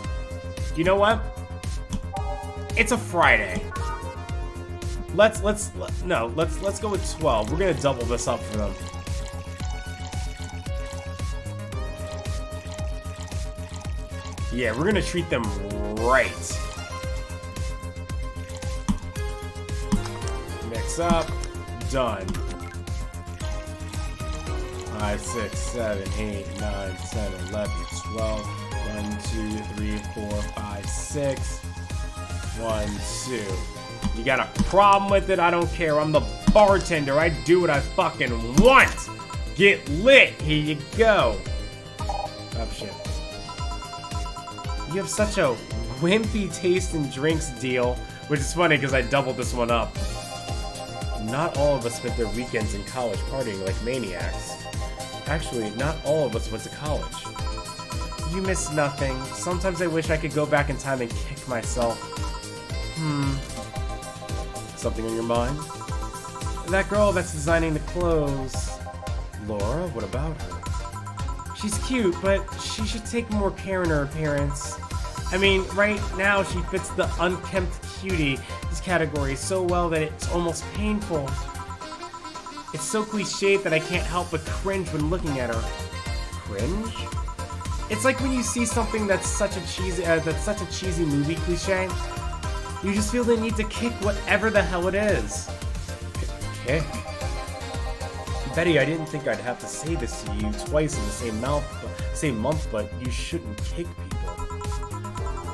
You know what? It's a Friday. Let's go with 12. We're gonna double this up for them. Yeah, we're gonna treat them right. Mix up. Done. 5, 6, 7, 8, 9, 10, 11, 12. 1, 2, 3, 4, 5, 6. 1, 2. You got a problem with it? I don't care. I'm the bartender. I do what I fucking want. Get lit. Here you go. Oh, shit. You have such a wimpy taste in drinks deal, which is funny because I doubled this one up. Not all of us spent their weekends in college partying like maniacs. Actually, not all of us went to college. You miss nothing. Sometimes I wish I could go back in time and kick myself. Something on your mind? That girl that's designing the clothes. Laura, what about her? She's cute, but she should take more care in her appearance. I mean, right now she fits the unkempt cutie category so well that it's almost painful. It's so cliched that I can't help but cringe when looking at her. Cringe? It's like when you see something that's such a cheesy movie cliche. You just feel the need to kick whatever the hell it is. Kick? Betty, I didn't think I'd have to say this to you twice in the same month, but you shouldn't kick people.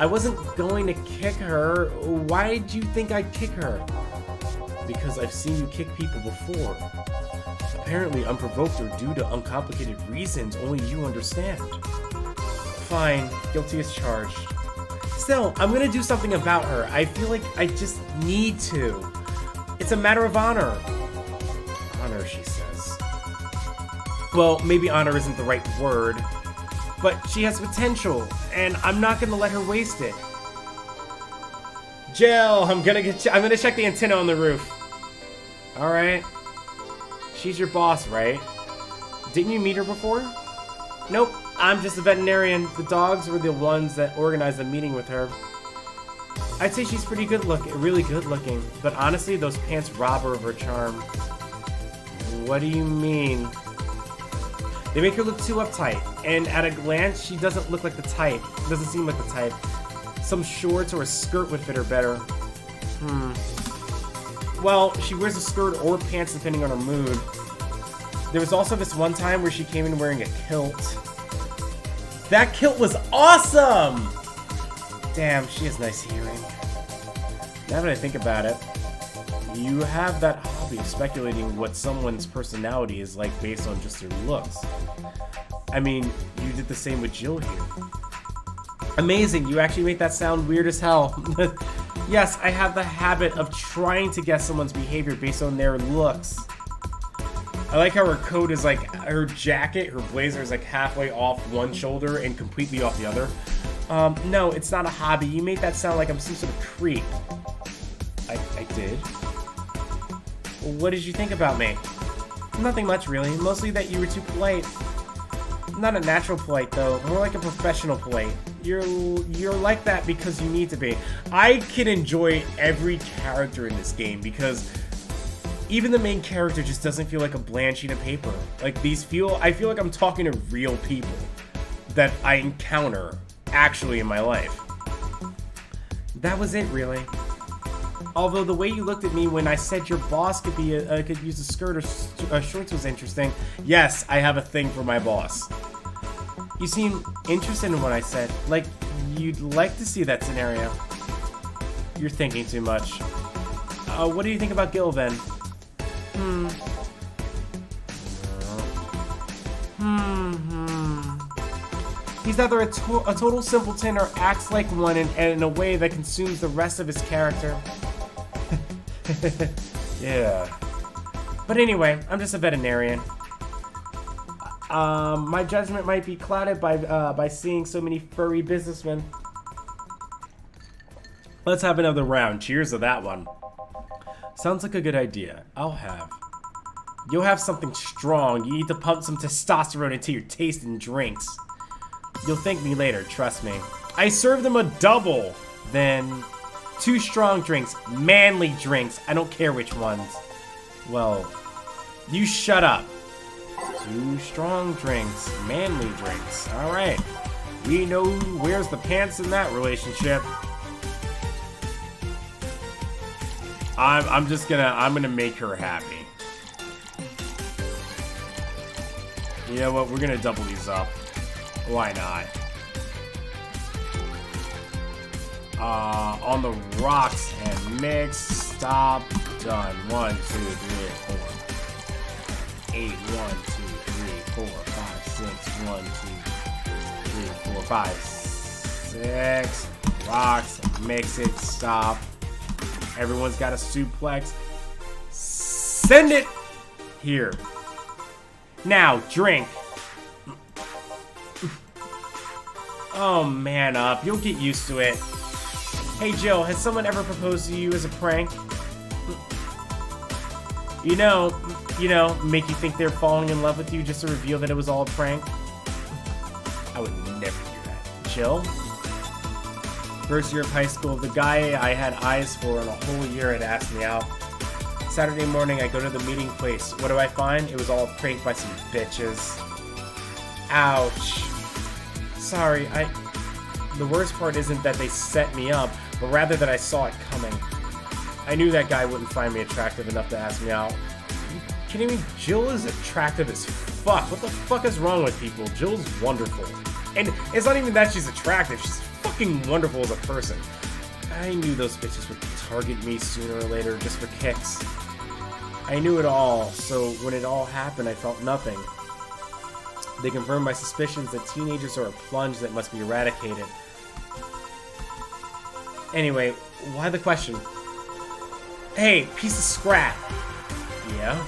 I wasn't going to kick her. Why did you think I'd kick her? Because I've seen you kick people before. Apparently unprovoked or due to uncomplicated reasons only you understand. Fine, guilty as charged. Still, I'm gonna do something about her. I feel like I just need to. It's a matter of honor. Honor, she says. Well, maybe honor isn't the right word, but she has potential, and I'm not gonna let her waste it. Jill, I'm gonna check the antenna on the roof. All right. She's your boss, right? Didn't you meet her before? Nope. I'm just a veterinarian. The dogs were the ones that organized the meeting with her. I'd say she's pretty good looking, really good looking, but honestly, those pants rob her of her charm. What do you mean? They make her look too uptight, and at a glance, she doesn't look like the type. Doesn't seem like the type. Some shorts or a skirt would fit her better. Well, she wears a skirt or pants depending on her mood. There was also this one time where she came in wearing a kilt. That kilt was awesome! Damn, she has nice hearing. Now that I think about it, you have that hobby of speculating what someone's personality is like based on just their looks. I mean, you did the same with Jill here. Amazing, you actually make that sound weird as hell. Yes, I have the habit of trying to guess someone's behavior based on their looks. I like how her coat is like, her jacket, her blazer is like halfway off one shoulder and completely off the other. No, it's not a hobby. You made that sound like I'm some sort of creep. I did? What did you think about me? Nothing much, really. Mostly that you were too polite. Not a natural polite, though. More like a professional polite. You're like that because you need to be. I can enjoy every character in this game because even the main character just doesn't feel like a bland sheet of paper. Like I feel like I'm talking to real people. that I encounter actually in my life. That was it, really. Although the way you looked at me when I said your boss could use a skirt or shorts was interesting. Yes, I have a thing for my boss. You seem interested in what I said, like you'd like to see that scenario. You're thinking too much. What do you think about Gil then? He's either a total simpleton or acts like one and in a way that consumes the rest of his character. Yeah. But anyway, I'm just a veterinarian. My judgment might be clouded by seeing so many furry businessmen. Let's have another round. Cheers to that one. Sounds like a good idea. You'll have something strong. You need to pump some testosterone into your taste and drinks. You'll thank me later, trust me. I served them a double. Then 2 strong drinks, manly drinks. I don't care which ones. Well, you shut up. 2 strong drinks, manly drinks. All right. We know who wears the pants in that relationship. I'm gonna make her happy. You know what? We're gonna double these up. Why not? On the rocks and mix. Stop. Done. 1, 2, 3, 4. 8. 1, 2, 3, 4, 5, 6. 1, 2, 3, 4, 5, 6. Rocks. Mix it. Stop. Everyone's got a suplex. Send it here. Now, drink. Oh, man up. You'll get used to it. Hey, Jill, has someone ever proposed to you as a prank? You know, make you think they're falling in love with you just to reveal that it was all a prank? I would never do that. Jill? First year of high school, the guy I had eyes for in a whole year had asked me out. Saturday morning, I go to the meeting place. What do I find? It was all a prank by some bitches. Ouch. Sorry, the worst part isn't that they set me up, but rather that I saw it coming. I knew that guy wouldn't find me attractive enough to ask me out. Are you kidding me? Jill is attractive as fuck. What the fuck is wrong with people? Jill's wonderful. And it's not even that she's attractive, she's fucking wonderful as a person. I knew those bitches would target me sooner or later just for kicks. I knew it all, so when it all happened, I felt nothing. They confirmed my suspicions that teenagers are a plunge that must be eradicated. Anyway, why the question? Hey, piece of scrap. Yeah?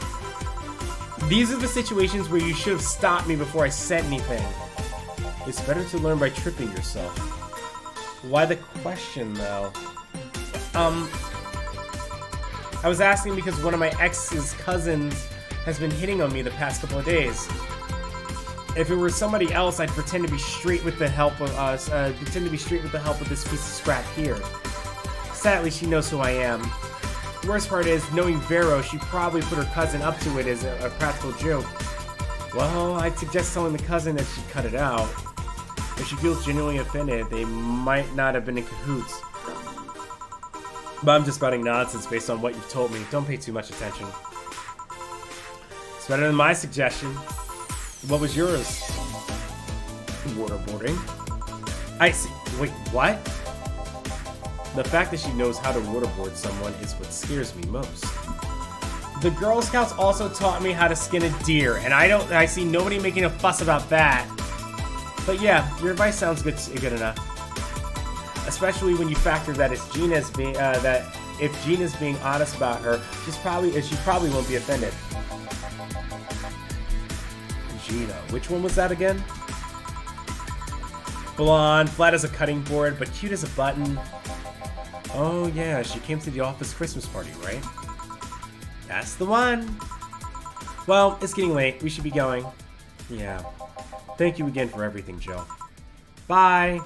These are the situations where you should have stopped me before I said anything. It's better to learn by tripping yourself. Why the question, though? I was asking because one of my ex's cousins has been hitting on me the past couple of days. If it were somebody else, I'd pretend to be straight with the help of this piece of scrap here. Sadly, she knows who I am. The worst part is, knowing Vero, she probably put her cousin up to it as a practical joke. Well, I'd suggest telling the cousin that she cut it out. If she feels genuinely offended, they might not have been in cahoots. But I'm just spouting nonsense based on what you've told me. Don't pay too much attention. It's better than my suggestion. What was yours? Waterboarding. I see. Wait, what? The fact that she knows how to waterboard someone is what scares me most. The Girl Scouts also taught me how to skin a deer, and I see nobody making a fuss about that. But yeah, your advice sounds good enough. Especially when you factor that if Gina's being honest about her, she probably won't be offended. Gina, which one was that again? Blonde, flat as a cutting board, but cute as a button. Oh yeah, she came to the office Christmas party, right? That's the one. Well, it's getting late. We should be going. Yeah. Thank you again for everything, Joe. Bye.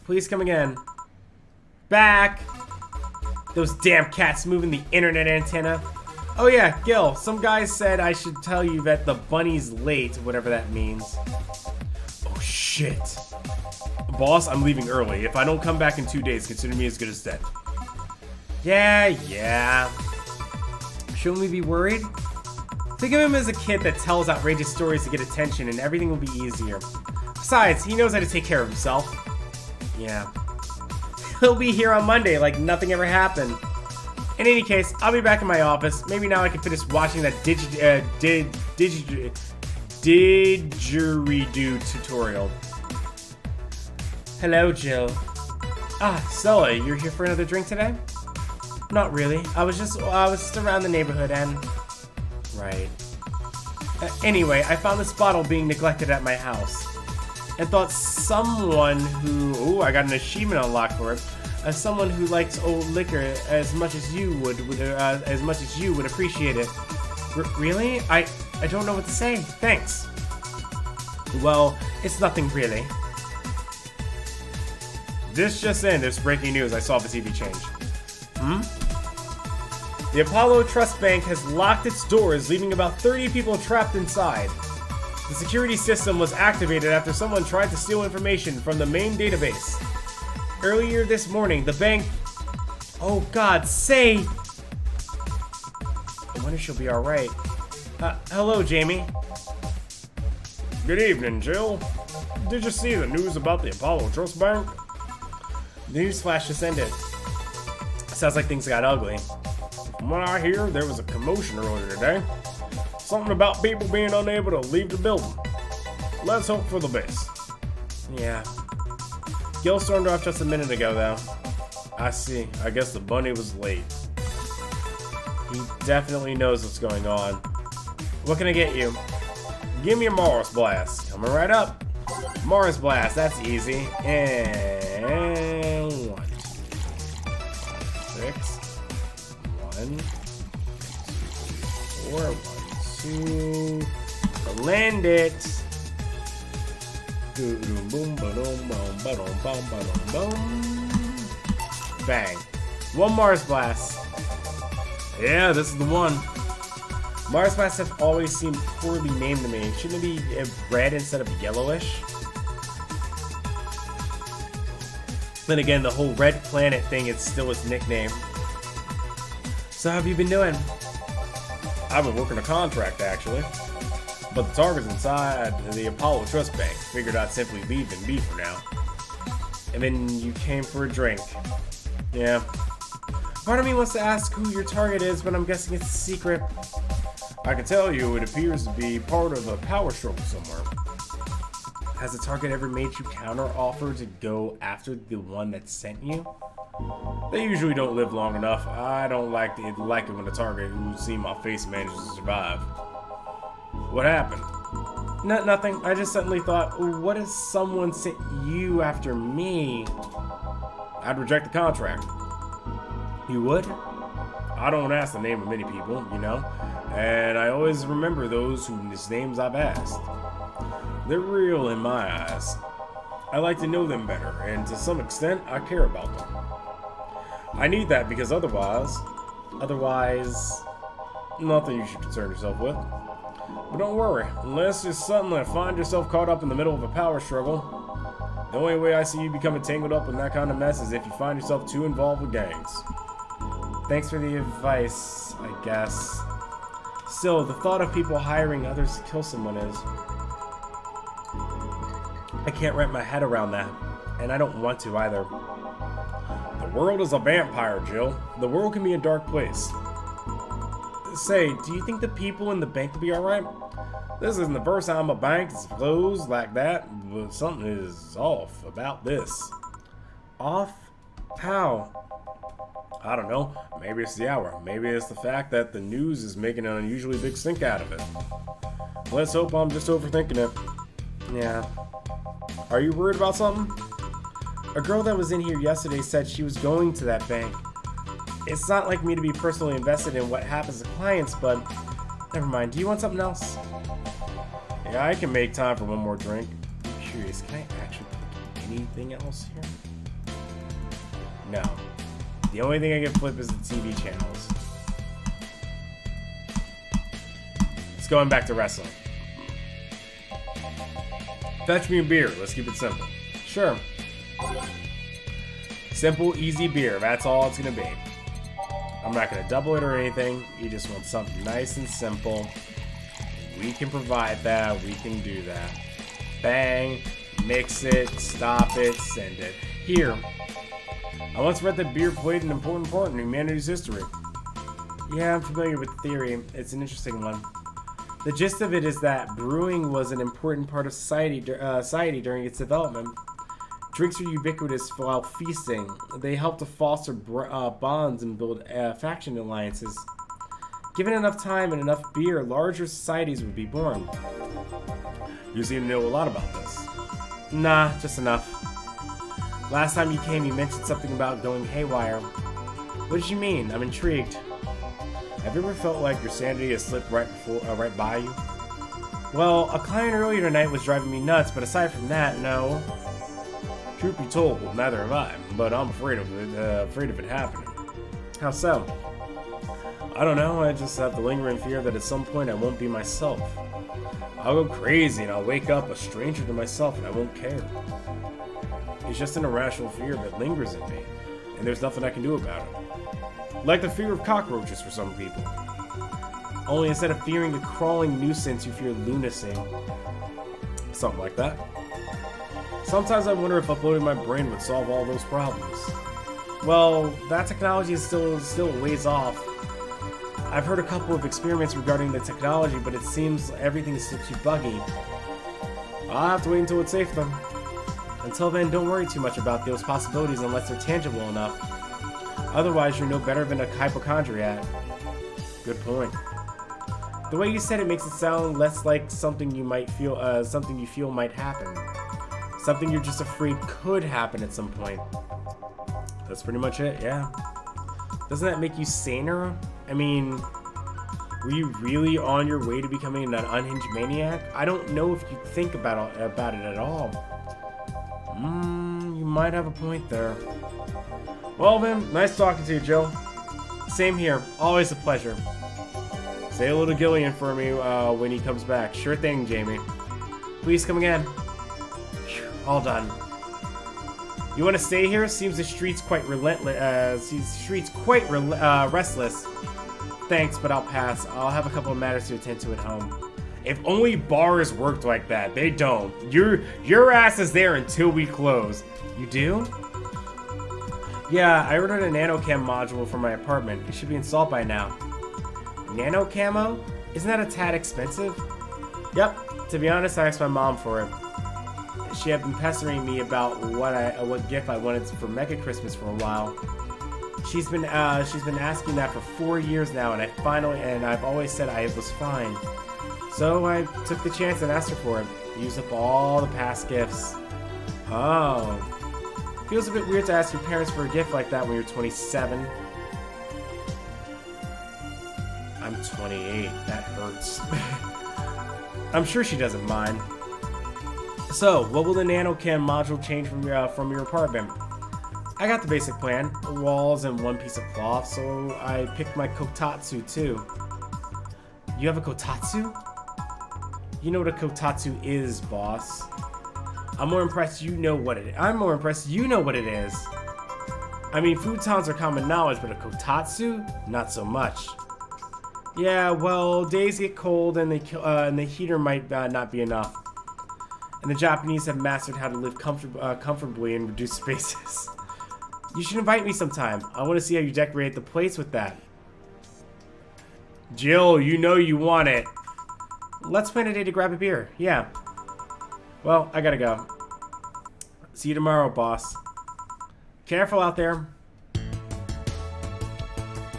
Please come again. Back. Those damn cats moving the internet antenna. Oh yeah, Gil, some guy said I should tell you that the bunny's late, whatever that means. Oh shit. Shit. Boss, I'm leaving early. If I don't come back in 2 days, consider me as good as dead. Yeah. Shouldn't we be worried? Think of him as a kid that tells outrageous stories to get attention and everything will be easier. Besides, he knows how to take care of himself. Yeah. He'll be here on Monday like nothing ever happened. In any case, I'll be back in my office. Maybe now I can finish watching that didgeridoo tutorial. Hello, Jill. Ah, Stella, you're here for another drink today? Not really. I was just around the neighborhood and... Right. Anyway, I found this bottle being neglected at my house. And thought someone who... Ooh, I got an achievement unlocked for it. Someone who likes old liquor as much as you would appreciate it. Really? I don't know what to say. Thanks. Well, it's nothing really. This just in, there's breaking news. I saw the TV change. The Apollo Trust Bank has locked its doors, leaving about 30 people trapped inside. The security system was activated after someone tried to steal information from the main database. Earlier this morning, the bank... Oh God, say... I wonder if she'll be alright. Hello, Jamie. Good evening, Jill. Did you see the news about the Apollo Trust Bank? The news flash just ended. Sounds like things got ugly. From what I hear, there was a commotion earlier today. Something about people being unable to leave the building. Let's hope for the best. Yeah. Gil stormed off just a minute ago, though. I see. I guess the bunny was late. He definitely knows what's going on. What can I get you? Give me a Mars Blast. Coming right up. Mars Blast, that's easy. And 1, 2, 6. 1, 4, 1, 2. Land it. Bang. 1 Mars Blast. Yeah, this is the one. Mars Blasts have always seemed poorly named to me. Shouldn't it be red instead of yellowish? Then again, the whole red planet thing is still his nickname. So how have you been doing? I've been working a contract, actually. But the target's inside the Apollo Trust Bank. Figured I'd simply leave and be for now. And then you came for a drink. Yeah. Part of me wants to ask who your target is, but I'm guessing it's a secret. I can tell you it appears to be part of a power struggle somewhere. Has the target ever made you counter-offer to go after the one that sent you? They usually don't live long enough. I don't like it when the target who's seen my face manages to survive. What happened? Nothing. I just suddenly thought, what if someone sent you after me? I'd reject the contract. You would? I don't ask the name of many people, you know, and I always remember those whose names I've asked. They're real in my eyes. I like to know them better, and to some extent, I care about them. I need that because otherwise, nothing you should concern yourself with. But don't worry, unless you suddenly find yourself caught up in the middle of a power struggle, the only way I see you becoming tangled up in that kind of mess is if you find yourself too involved with gangs. Thanks for the advice, I guess. Still, the thought of people hiring others to kill someone is... I can't wrap my head around that, and I don't want to either. The world is a vampire, Jill. The world can be a dark place. Say, do you think the people in the bank will be alright? This isn't the first time a bank is closed like that, but something is off about this. Off? How? I don't know. Maybe it's the hour. Maybe it's the fact that the news is making an unusually big stink out of it. Let's hope I'm just overthinking it. Yeah. Are you worried about something? A girl that was in here yesterday said she was going to that bank. It's not like me to be personally invested in what happens to clients, but never mind. Do you want something else? Yeah, I can make time for one more drink. I'm curious, can I actually pick anything else here? No. The only thing I can flip is the TV channels. It's going back to wrestling. Fetch me a beer. Let's keep it simple. Sure. Simple, easy beer. That's all it's gonna be. I'm not gonna double it or anything. You just want something nice and simple. We can provide that. We can do that. Bang. Mix it. Stop it. Send it. Here. I once read that beer played an important part in humanity's history. Yeah, I'm familiar with the theory. It's an interesting one. The gist of it is that brewing was an important part of society during its development. Drinks were ubiquitous while feasting. They helped to foster bonds and build faction alliances. Given enough time and enough beer, larger societies would be born. You seem to know a lot about this. Nah, just enough. Last time you came, you mentioned something about going haywire. What did you mean? I'm intrigued. Have you ever felt like your sanity has slipped right by you? Well, a client earlier tonight was driving me nuts, but aside from that, no. Truth be told, well, neither have I, but I'm afraid of it happening. How so? I don't know, I just have the lingering fear that at some point I won't be myself. I'll go crazy and I'll wake up a stranger to myself and I won't care. It's just an irrational fear that lingers in me, and there's nothing I can do about it. Like the fear of cockroaches for some people. Only instead of fearing a crawling nuisance, you fear lunacy. Something like that. Sometimes I wonder if uploading my brain would solve all those problems. Well, that technology is still a ways off. I've heard a couple of experiments regarding the technology, but it seems everything is still too buggy. I'll have to wait until it's safe then. Until then, don't worry too much about those possibilities unless they're tangible enough. Otherwise, you're no better than a hypochondriac. Good point. The way you said it makes it sound less like something you might feel, something you feel might happen. Something you're just afraid could happen at some point. That's pretty much it, yeah. Doesn't that make you saner? I mean, were you really on your way to becoming an unhinged maniac? I don't know if you think about it at all. You might have a point there. Well then, nice talking to you, Joe. Same here. Always a pleasure. Say hello to Gillian for me when he comes back. Sure thing, Jamie. Please come again. Whew, all done. You want to stay here? Seems the street's quite restless. Thanks, but I'll pass. I'll have a couple of matters to attend to at home. If only bars worked like that. They don't. Your ass is there until we close. You do? Yeah, I ordered a nanocam module for my apartment. It should be installed by now. Nano camo? Isn't that a tad expensive? Yep. To be honest, I asked my mom for it. She had been pestering me about what gift I wanted for Mega Christmas for a while. She's been asking that for 4 years now, and I've always said I was fine. So I took the chance and asked her for it. Used up all the past gifts. Oh. Feels a bit weird to ask your parents for a gift like that when you're 27. I'm 28. That hurts. I'm sure she doesn't mind. So, what will the nanocam module change from your apartment? I got the basic plan. Walls and one piece of cloth, so I picked my kotatsu too. You have a kotatsu? You know what a kotatsu is, boss. I'm more impressed you know what it is. I'm more impressed you know what it is. I mean, futons are common knowledge, but a kotatsu? Not so much. Yeah, well, days get cold and the heater might not be enough. And the Japanese have mastered how to live comfortably in reduced spaces. You should invite me sometime. I want to see how you decorate the place with that. Jill, you know you want it. Let's plan a day to grab a beer. Yeah. Well, I gotta go. See you tomorrow, boss. Careful out there.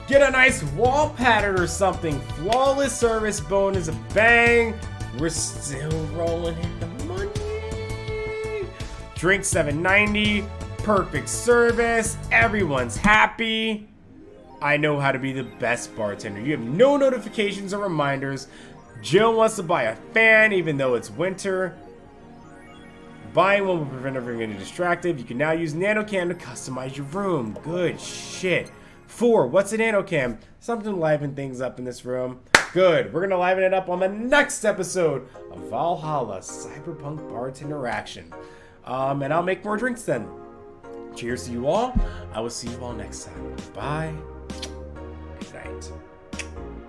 Get a nice wall pattern or something. Flawless service bonus, a bang. We're still rolling in the money. Drink $7.90. Perfect service. Everyone's happy. I know how to be the best bartender. You have no notifications or reminders. Jill wants to buy a fan even though it's winter. Buying one will prevent her from getting distracted. You can now use nanocam to customize your room. Good shit. 4. What's a nanocam? Something to liven things up in this room. Good. We're gonna liven it up on the next episode of Valhalla Cyberpunk Bartender Action. And I'll make more drinks then. Cheers to you all. I will see you all next time. Bye. Good night.